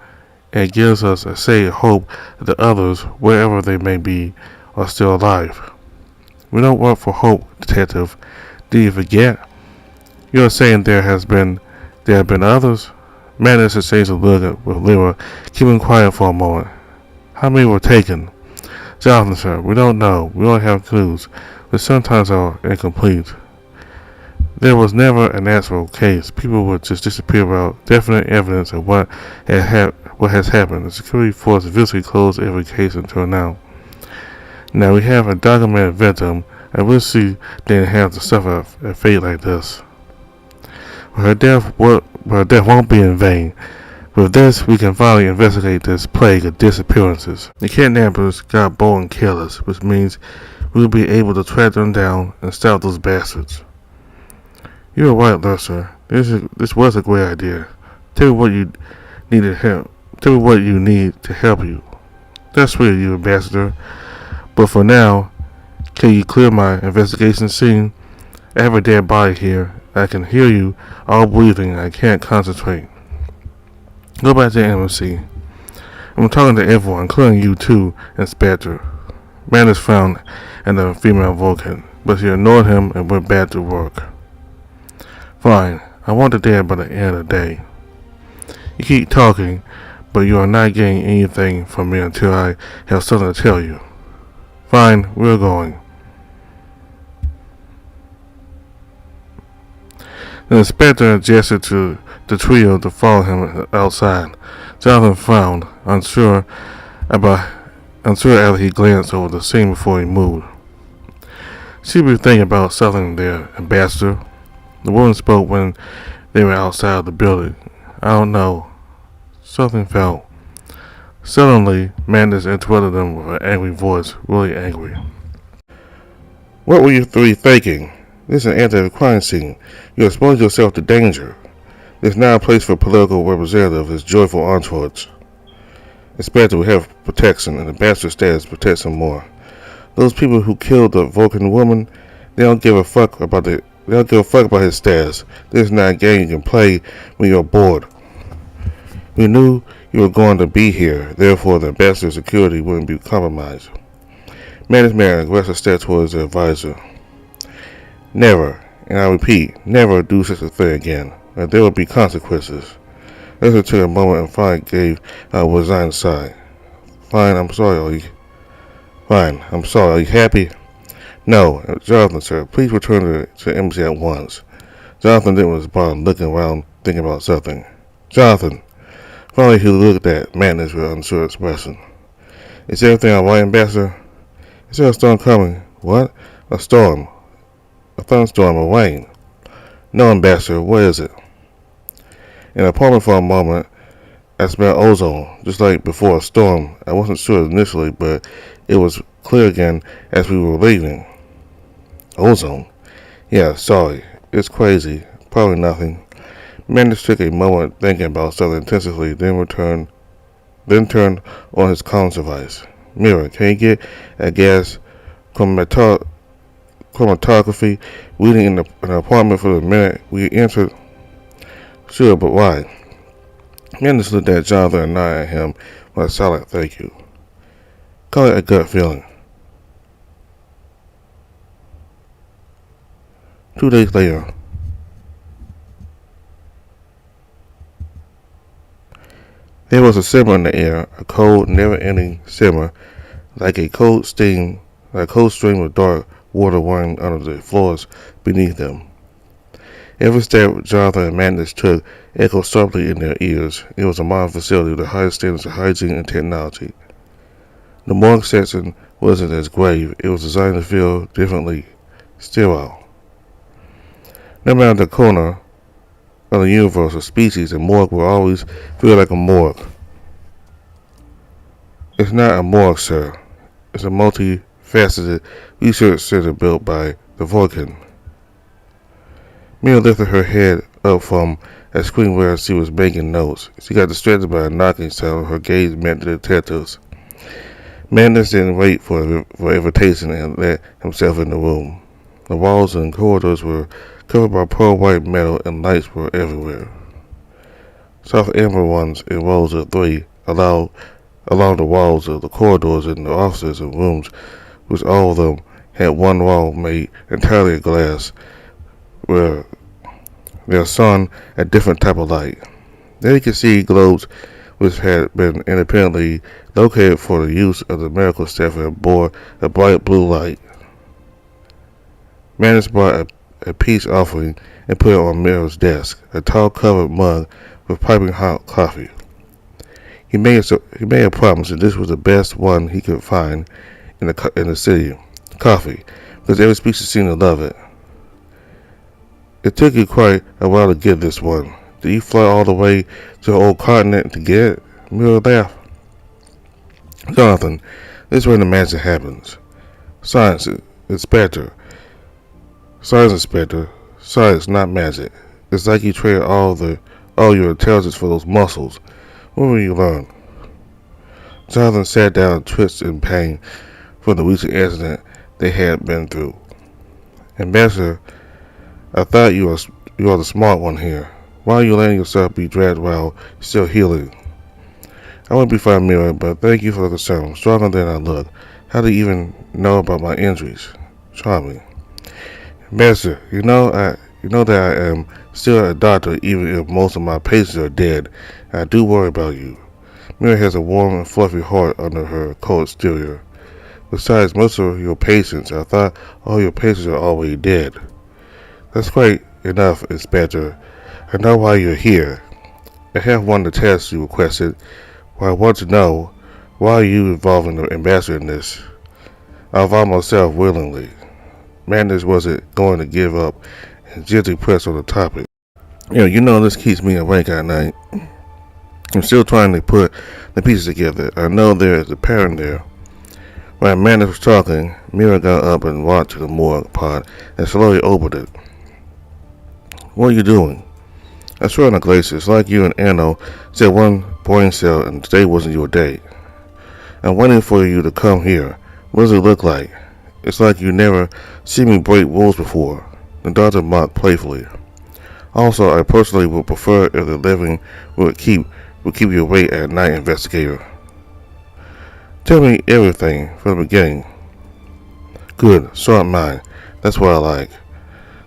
and it gives us a shade of hope that the others, wherever they may be, are still alive. We don't work for hope, Detective. Did you forget? You are saying there have been others? Magnus exchanged a look with Lyra, keeping quiet for a moment. How many were taken? Jonathan, sir, we don't know. We only have clues, which sometimes are incomplete. There was never an actual case. People would just disappear without definite evidence of what has happened. The security force visibly closed every case until now. Now we have a documented victim. I wish she didn't have to suffer a fate like this. Her death won't be in vain. With this, we can finally investigate this plague of disappearances. The kidnappers got bold and careless, which means we will be able to track them down and stop those bastards. You are right, Lursa. This was a great idea. Tell me what you need to help. Tell me what you need to help you. That's sweet of you, Ambassador. But for now, can you clear my investigation scene? I have a dead body here. I can hear you all breathing. I can't concentrate. Go back to the embassy. I'm talking to everyone, including you too, Inspector. Magnus frowned at the female Vulcan, but she ignored him and went back to work. Fine. I want the dead by the end of the day. You keep talking, but you are not getting anything from me until I have something to tell you. Fine, we're going. The inspector gestured to the trio to follow him outside. Jonathan frowned, unsure after he glanced over the scene before he moved. She be thinking about something there, Ambassador. The woman spoke when they were outside the building. I don't know. Something felt. Suddenly, Magnus interrupted them with an angry voice, really angry. What were you three thinking? This is an anti-crime scene. You expose yourself to danger. This is not a place for political representatives as joyful entourage. Inspector will have protection, and ambassador status protects him more. Those people who killed the Vulcan woman, they don't give a fuck about his status. This is not a game you can play when you're bored. We knew you were going to be here, therefore the ambassador's security wouldn't be compromised. Magnus made an aggressive step towards the advisor. Never, and I repeat, never do such a thing again, and there will be consequences. Lester took a moment and finally gave a resigned sigh. Fine, I'm sorry, are you happy? No, Jonathan, sir, please return to the embassy at once. Jonathan didn't respond, looking around, thinking about something. Jonathan! Finally, he looked at Magnus with an unsure expression. Is everything alright, Ambassador? Is there a storm coming? What? A storm. A thunderstorm or rain? No, Ambassador, what is it? In the apartment for a moment, I smelled ozone, just like before a storm. I wasn't sure initially, but it was clear again as we were leaving. Ozone? Yeah, sorry. It's crazy. Probably nothing. Magnus took a moment thinking about something intensively, then turned on his comms device. Mirror, can you get a gas chromatography reading in the apartment for the minute we entered? Sure, but why? Magnus looked at Jonathan and nodded at him with a silent thank you. Call it a gut feeling. 2 days later. There was a simmer in the air, a cold, never-ending simmer, like a cold stream of dark water running under the floors beneath them. Every step Jonathan and Magnus took echoed sharply in their ears. It was a modern facility with the highest standards of hygiene and technology. The morgue section wasn't as grave. It was designed to feel differently sterile. No matter the corner of the universe or species, a morgue will always feel like a morgue. It's not a morgue, sir. It's a multifaceted research center built by the Vulcan. Mia lifted her head up from a screen where she was making notes. She got distracted by a knocking sound. Her gaze met the detectives. Magnus didn't wait for invitation and let himself in the room. The walls and corridors were covered by pearl white metal and lights were everywhere. Soft amber ones in rows of 3 along the walls of the corridors and the offices and rooms, which all of them had one wall made entirely of glass, where there shone a different type of light. There you could see globes which had been independently located for the use of the medical staff and bore a bright blue light. Magnus brought a peace offering and put it on Mira's desk, a tall covered mug with piping hot coffee. He made a promise that this was the best one he could find in the city, coffee, because every species seemed to love it. It took you quite a while to get this one. Did you fly all the way to the old continent to get it? Mira laughed. Jonathan, this is where the magic happens. Science, Inspector. Science, Inspector. Science, not magic. It's like you trade all your intelligence for those muscles. What will you learn? Jonathan sat down and twitched in pain from the recent accident they had been through. Ambassador, I thought you are the smart one here. Why are you letting yourself be dragged while still healing? I won't be fine, Mira, but thank you for the concern. I'm stronger than I look. How do you even know about my injuries? Charming. Ambassador, you know that I am still a doctor even if most of my patients are dead. I do worry about you. Mira has a warm and fluffy heart under her cold exterior. Besides, most of your patients, I thought all your patients are already dead. That's quite enough, Inspector. I know why you're here. I have one of the tasks you requested. What I want to know, why are you involving the ambassador in this? I'll involve myself willingly. Magnus wasn't going to give up and gently pressed on the topic. You know this keeps me awake at night. I'm still trying to put the pieces together. I know there is a pattern there. While Magnus was talking, Mira got up and walked to the morgue pot and slowly opened it. What are you doing? I swear on the glacier, it's like you and Anno said one brain cell and today wasn't your day. I'm waiting for you to come here. What does it look like? It's like you never seen me break rules before. The doctor mocked playfully. Also, I personally would prefer if the living would keep you awake at night, investigator. Tell me everything from the beginning. Good, short mind. That's what I like.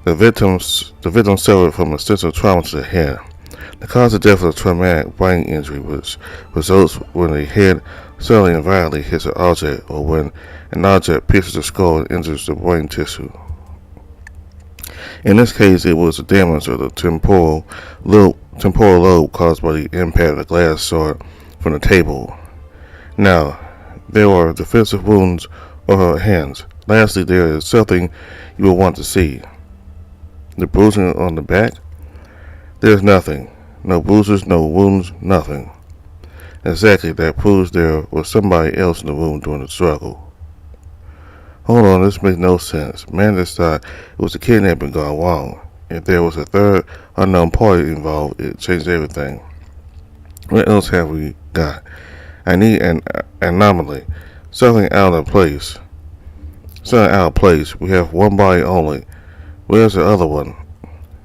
The victim suffered from extensive trauma to the head. The cause of death was a traumatic brain injury, which results when the head suddenly and violently hits an object, or when an object pierces the skull and injures the brain tissue. In this case, it was the damage of the temporal lobe caused by the impact of the glass shard from the table. Now, there are defensive wounds on her hands. Lastly, there is something you will want to see. The bruising on the back? There's nothing. No bruises, no wounds, nothing. Exactly, that proves there was somebody else in the room during the struggle. Hold on, this makes no sense. Magnus thought it was a kidnapping gone wrong. If there was a third unknown party involved, it changed everything. What else have we got? I need an anomaly. Something out of place. We have one body only. Where's the other one?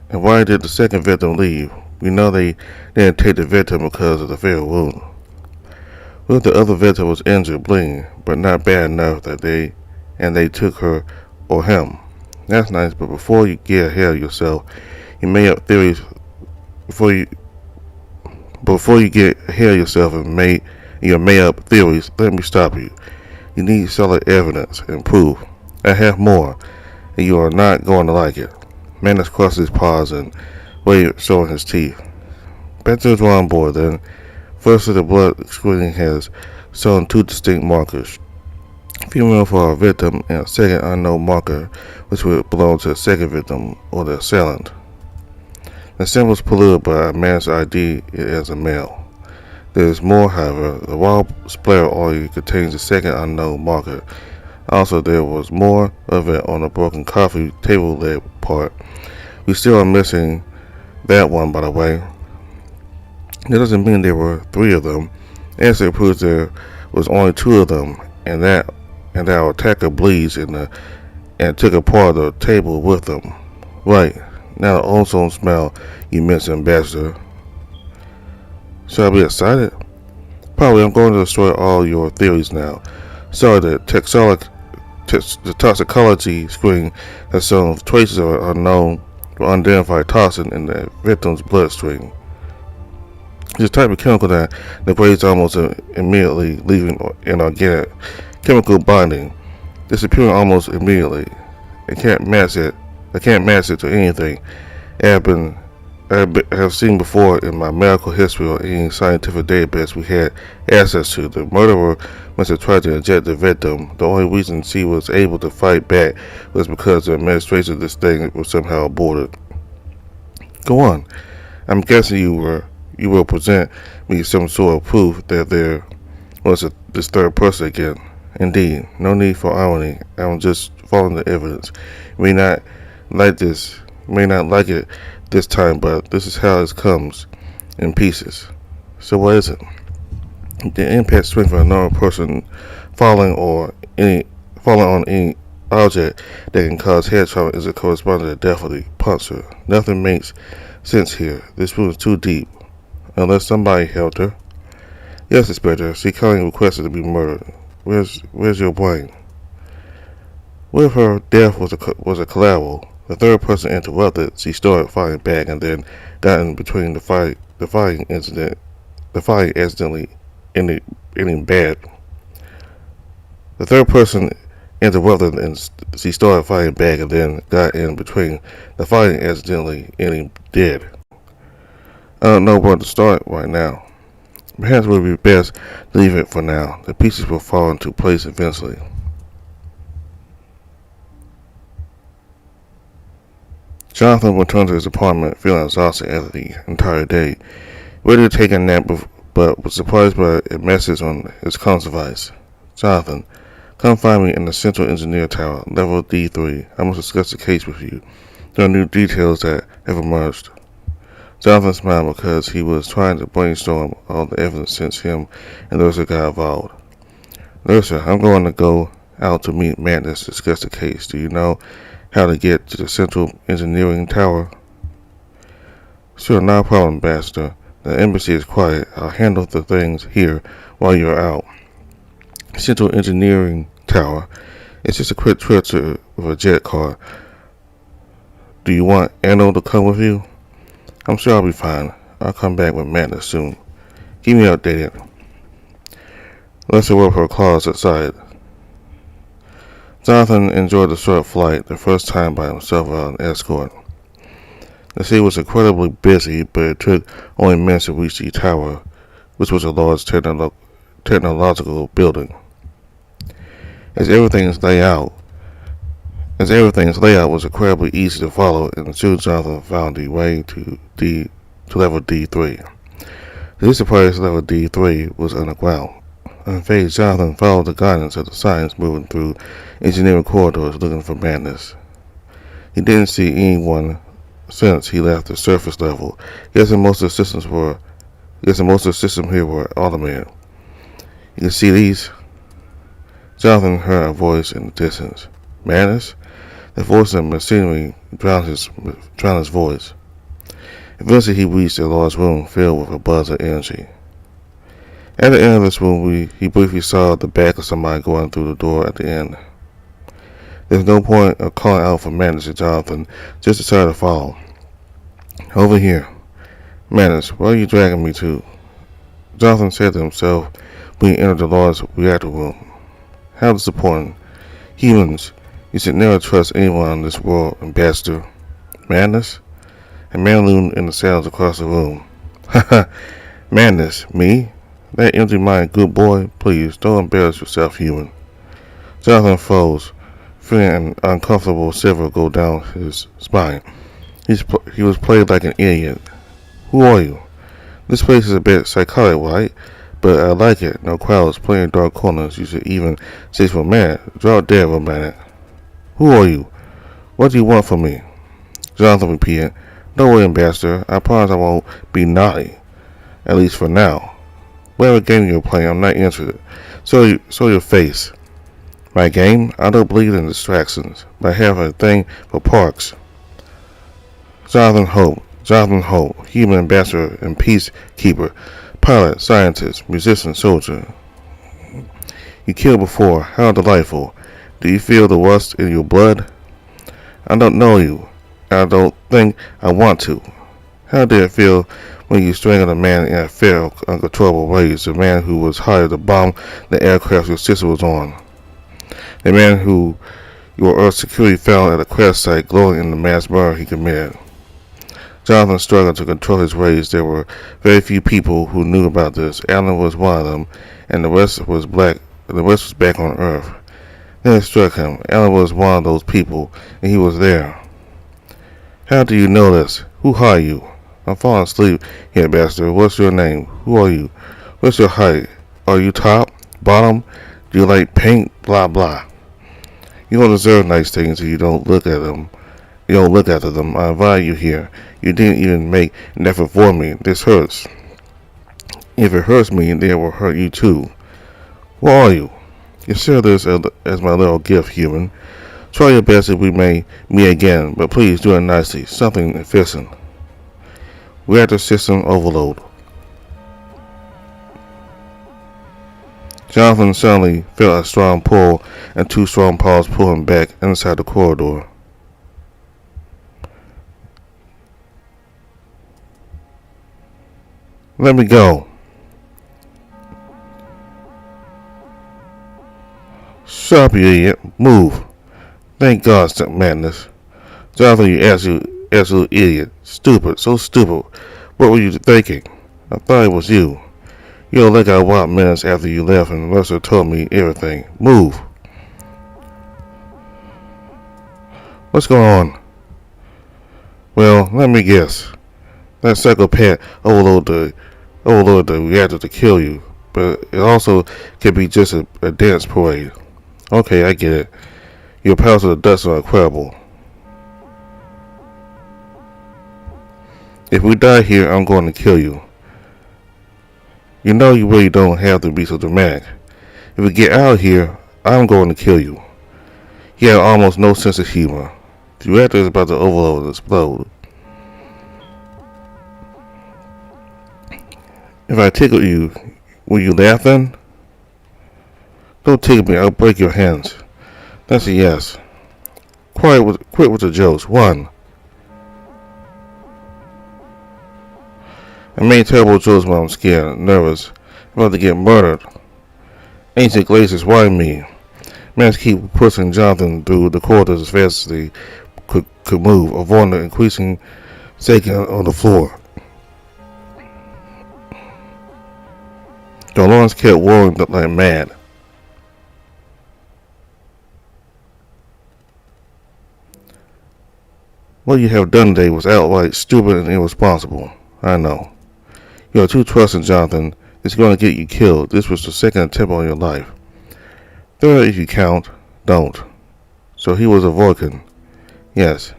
And why did the second victim leave? We know they didn't take the victim because of the fatal wound. What if the other victim was injured, bleeding, but not bad enough that they took her or him? That's nice, but before you get ahead of yourself, you made up theories. Before you get ahead of yourself and made up theories, let me stop you. You need solid evidence and proof. I have more, and you are not going to like it. Magnus crossed his paws and waved, showing his teeth. Back to the drawing board, then. Firstly, the blood screening has shown two distinct markers. Female for our victim and a second unknown marker, which would belong to the second victim or the assailant. The sample is polluted by a man's ID as a male. There is more, however. The wild splatter oil contains the second unknown marker. Also, there was more of it on the broken coffee table leg part. We still are missing that one, by the way. That doesn't mean there were three of them. Actually, it proves there was only two of them, and that our attacker bleeds and took a part of the table with them. Right. Now the ozone smell you mentioned, Ambassador. Should I be excited? Probably. I'm going to destroy all your theories now. Sorry, the toxicology screen has shown traces of unknown or unidentified toxin in the victim's bloodstream. It's a type of chemical that degrades almost immediately, leaving inorganic chemical bonding, disappearing almost immediately. I can't match it to anything I have seen before in my medical history or any scientific database we had access to. The murderer must have tried to inject the victim. The only reason she was able to fight back was because the administration of this thing was somehow aborted. Go on. I'm guessing you will present me some sort of proof that there was this third person again. Indeed, no need for irony. I'm just following the evidence. You may not like it this time, but this is how it comes in pieces. So what is it? The impact strength of another person falling on any object that can cause head trauma is a corresponding to the death of the puncher. Nothing makes sense here. This wound is too deep. Unless somebody helped her. Yes, Inspector. She kindly requested to be murdered. Where's your brain? What if her death was a collateral? The third person interrupted. She started fighting back and then got in between the fighting accidentally ending bad. The third person interrupted and she started fighting back and then got in between the fighting accidentally ending dead. I don't know where to start right now. Perhaps it would be best to leave it for now. The pieces will fall into place eventually. Jonathan returned to his apartment feeling exhausted after the entire day, ready to take a nap, but was surprised by a message on his console device. Jonathan, come find me in the Central Engineer Tower, level D3. I must discuss the case with you. There are new details that have emerged. Jonathan smiled because he was trying to brainstorm all the evidence since him and Lursa got involved. Lursa, I'm going to go out to meet Magnus to discuss the case. Do you know how to get to the Central Engineering Tower? Sure, not a problem, Ambassador. The embassy is quiet. I'll handle the things here while you're out. Central Engineering Tower. It's just a quick trip with a jet car. Do you want Anno to come with you? I'm sure I'll be fine. I'll come back with Magnus soon. Keep me updated. Let's work her claws outside. Jonathan enjoyed the short flight, the first time by himself without an escort. The city was incredibly busy, but it took only minutes to reach the tower, which was a large technological building. As everything's layout was incredibly easy to follow, and soon Jonathan found the way to level D3. To his surprise, level D3 was underground. Unfazed, Jonathan followed the guidance of the signs moving through engineering corridors looking for Magnus. He didn't see anyone since he left the surface level. Guessing most of the systems here were automated. You can see these. Jonathan heard a voice in the distance. Magnus? The voice of machinery drowned his voice. Eventually he reached a large room filled with a buzz of energy. At the end of this room, he briefly saw the back of somebody going through the door at the end. There's no point of calling out for Magnus and Jonathan, just decided to follow. Over here. Magnus, where are you dragging me to? Jonathan said to himself when he entered the large reactor room. How disappointing. Humans, you should never trust anyone in this world, Ambassador. Magnus? A man loomed in the shadows across the room. Haha, Magnus, me? That empty-minded good boy? Please, don't embarrass yourself, human. Jonathan froze, feeling an uncomfortable shiver go down his spine. He was played like an idiot. Who are you? This place is a bit psychotic, right? But I like it. No crowds, plenty of dark corners. You should even say for a minute. Drop dead for a minute. Who are you? What do you want from me? Jonathan repeated. Don't worry, Ambassador. I promise I won't be naughty. At least for now. Whatever game you're playing, I'm not interested. Show your face. My game? I don't believe in distractions, but I have a thing for parks. Jonathan Hope, human ambassador and peacekeeper, pilot, scientist, musician, soldier. You killed before. How delightful. Do you feel the rust in your blood? I don't know you. I don't think I want to. How did it feel when you strangled a man in a fair, uncontrollable rage, the man who was hired to bomb the aircraft your sister was on? The man who your Earth security found at a crash site glowing in the mass murder he committed. Jonathan struggled to control his rage. There were very few people who knew about this. Alan was one of them, and the rest was back on Earth. Then it struck him. Alan was one of those people, and he was there. How do you know this? Who hired you? I'm falling asleep here, Ambassador. What's your name? Who are you? What's your height? Are you top? Bottom? Do you like pink? Blah blah. You don't deserve nice things if you don't look at them. You don't look after them. I invite you here. You didn't even make an effort for me. This hurts. If it hurts me, then it will hurt you too. Where are you? Consider this as my little gift, human. Try your best if we may meet again, but please do it nicely. Something efficient. Reactor system overload. Jonathan suddenly felt a strong pull, and two strong paws pulled him back inside the corridor. Let me go. Shut up, you idiot. Move. Thank God, said Magnus. Jonathan, you absolute idiot. Stupid. So stupid. What were you thinking? I thought it was you. You don't let out wild minutes after you left and Lester told me everything. Move. What's going on? Well, let me guess. That psychopath overloaded the reactor to kill you, but it also could be just a dance parade. Okay, I get it. Your powers of the dust are incredible. If we die here, I'm going to kill you. You know you really don't have to be so dramatic. If we get out of here, I'm going to kill you. He had almost no sense of humor. The reactor is about to overload and explode. If I tickle you, will you laugh then? Don't tickle me, I'll break your hands. That's a yes. Quit with the jokes. 1. I made terrible jokes when I'm scared, nervous, about to get murdered. Ancient glaciers, why me? Magnus keep pushing Jonathan through the corridors as fast as they could move, avoiding the increasing shaking on the floor. The alarms kept whirring like mad. What you have done today was outright stupid and irresponsible. I know. You are too trusting, Jonathan. It's going to get you killed. This was the second attempt on your life. Third, if you count. Don't. So he was a Vulcan. Yes.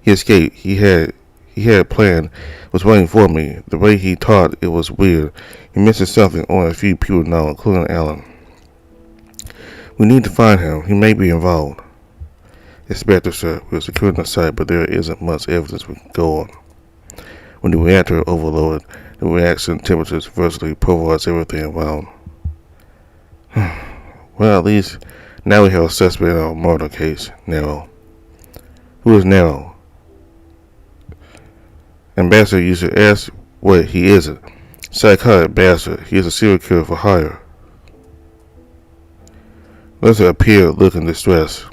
He escaped. He had a plan. Was waiting for me. The way he taught it was weird. He mentioned something only a few people know, including Alan. We need to find him. He may be involved. Inspector, sir, we're securing the site, but there isn't much evidence we can go on. When the reactor overloaded, the reaction temperatures virtually pulverized everything around. Well, at least now we have a suspect in our murder case, Nero. Who is Nero? Ambassador, you should ask what he isn't. Psychotic bastard. He is a serial killer for hire. Lester appeared looking distressed.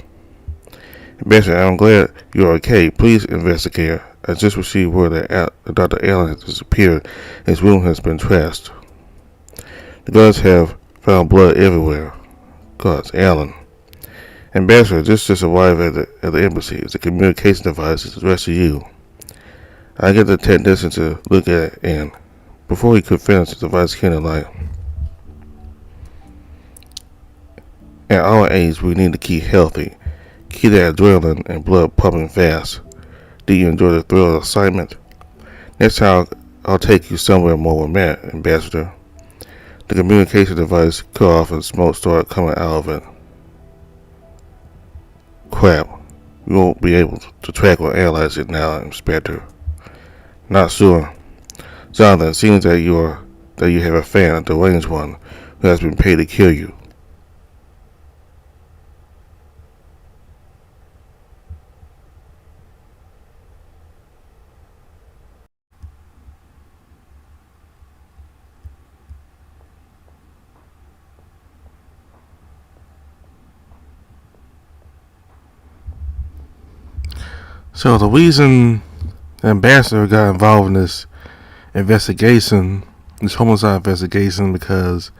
Ambassador, I'm glad you're okay. Please investigate. I just received word that Dr. Allen has disappeared and his room has been trashed. The guards have found blood everywhere. Guards, Allen. Ambassador, just arrived at the embassy. It's a communication device. It's addressed to you. I get the technician to look at it, and before he could finish, the device came to light. At our age, we need to keep healthy. Keep that adrenaline and blood pumping fast. Do you enjoy the thrill of the assignment? Next time, I'll take you somewhere more romantic, Ambassador. The communication device cut off and smoke started coming out of it. Crap. We won't be able to track or analyze it now, Inspector. Not sure. Jonathan, it seems that you have a fan, a deranged one, who has been paid to kill you. So the reason the ambassador got involved in this investigation, this homicide investigation, because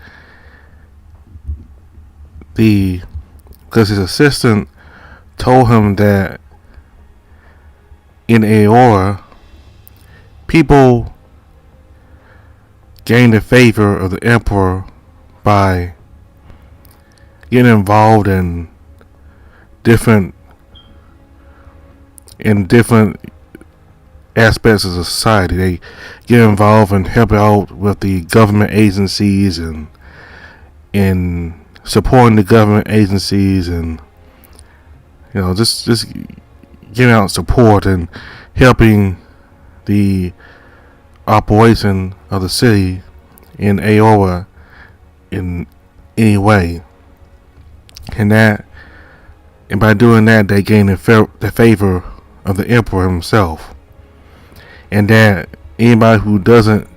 his assistant told him that in Aora, people gained the favor of the emperor by getting involved in different aspects of society. They get involved and help out with the government agencies and in supporting the government agencies, and just giving out support and helping the operation of the city in Aora in any way. And by doing that, they gain the favor of the emperor himself. And that anybody who doesn't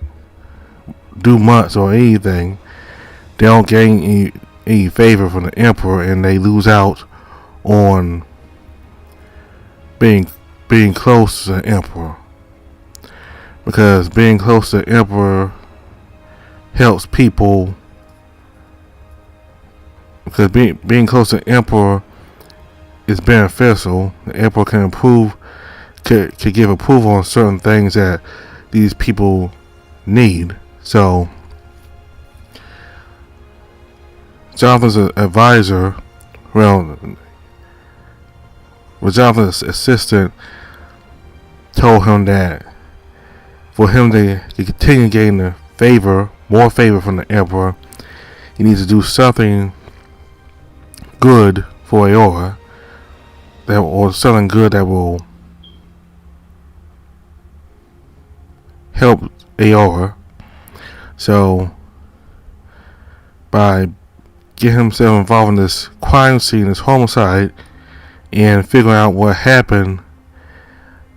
do much or anything, they don't gain any favor from the emperor, and they lose out on being close to the emperor. Because being close to the emperor helps people. Because being close to the emperor is beneficial. The emperor can improve could give approval on certain things that these people need. So Jonathan's advisor, Jonathan's assistant told him that for him to continue getting more favor from the emperor, he needs to do something good for Aora, or something good that will help Aora. So by getting himself involved in this crime scene, this homicide, and figuring out what happened,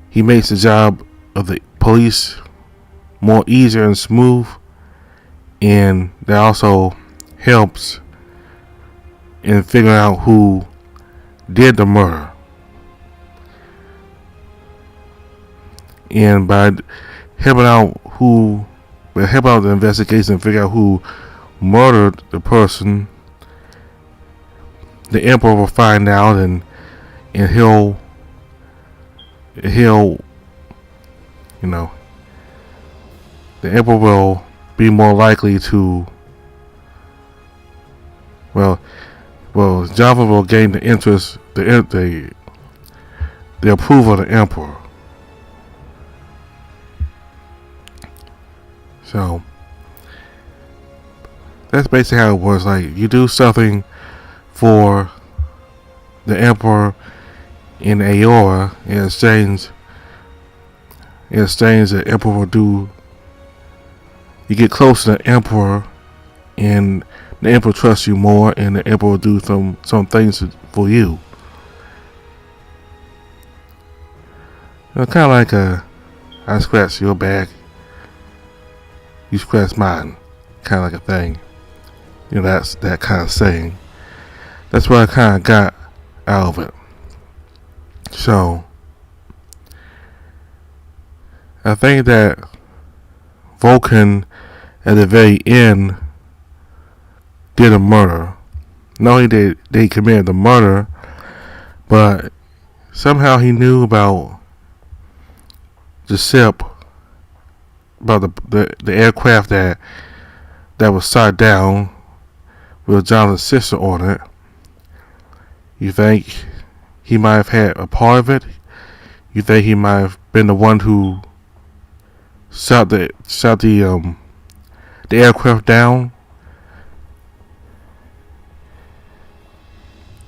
he makes the job of the police more easier and smooth, and that also helps in figuring out who did the murder. And by helping out the investigation and figure out who murdered the person, the emperor will find out, and he'll the emperor will be more likely to Java will gain the interest, the approval of the emperor. So that's basically how it works. Like, you do something for the emperor in Aora, in exchange the emperor will do. You get close to the emperor, and the emperor trusts you more, and the emperor will do some things for you. Kind of like I scratch your back, you scratch mine, kind of like a thing. That's that kind of saying. That's what I kind of got out of it. So I think that Vulcan at the very end did a murder. Not only did they committed the murder, but somehow he knew about the ship, about the aircraft that was shot down with Jonathan's sister on it. You think he might have had a part of it? You think he might have been the one who shot the aircraft down?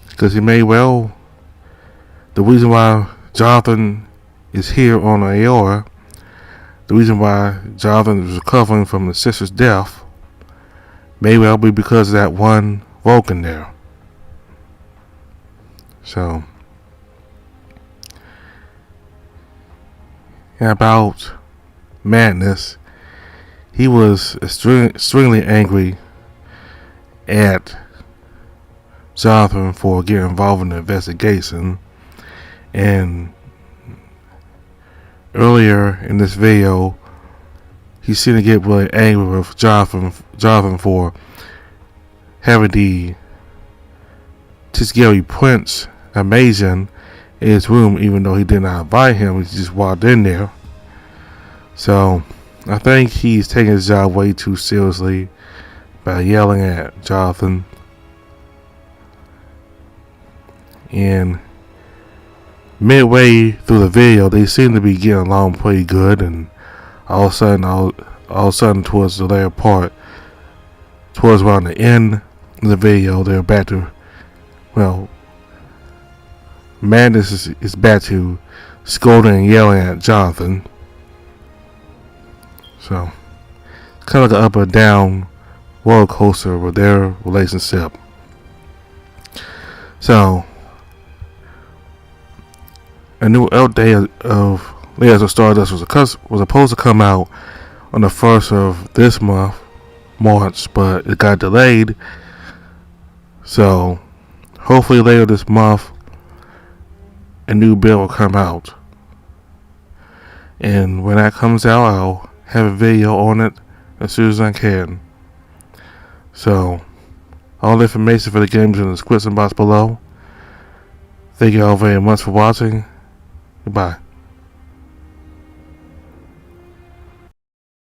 Because he may well. The reason why Jonathan is here on Aora, the reason why Jonathan is recovering from his sister's death, may well be because of that one Vulcan there. So, about Magnus, he was extremely angry at Jonathan for getting involved in the investigation, and earlier in this video, he seemed to get really angry with Jonathan for having the Tisgary Prince Amazing in his room, even though he did not invite him. He just walked in there. So I think he's taking his job way too seriously by yelling at Jonathan. And midway through the video, they seem to be getting along pretty good, and all of a sudden towards the later part, towards around the end of the video, they're back to, Magnus is back to scolding and yelling at Jonathan. So it's kind of like an up and down roller coaster with their relationship. So a new update of Layers of Stardust was supposed to come out on the 1st of this month, March, but it got delayed. So hopefully later this month, a new build will come out. And when that comes out, I'll have a video on it as soon as I can. So all the information for the games in the description box below. Thank you all very much for watching. Goodbye.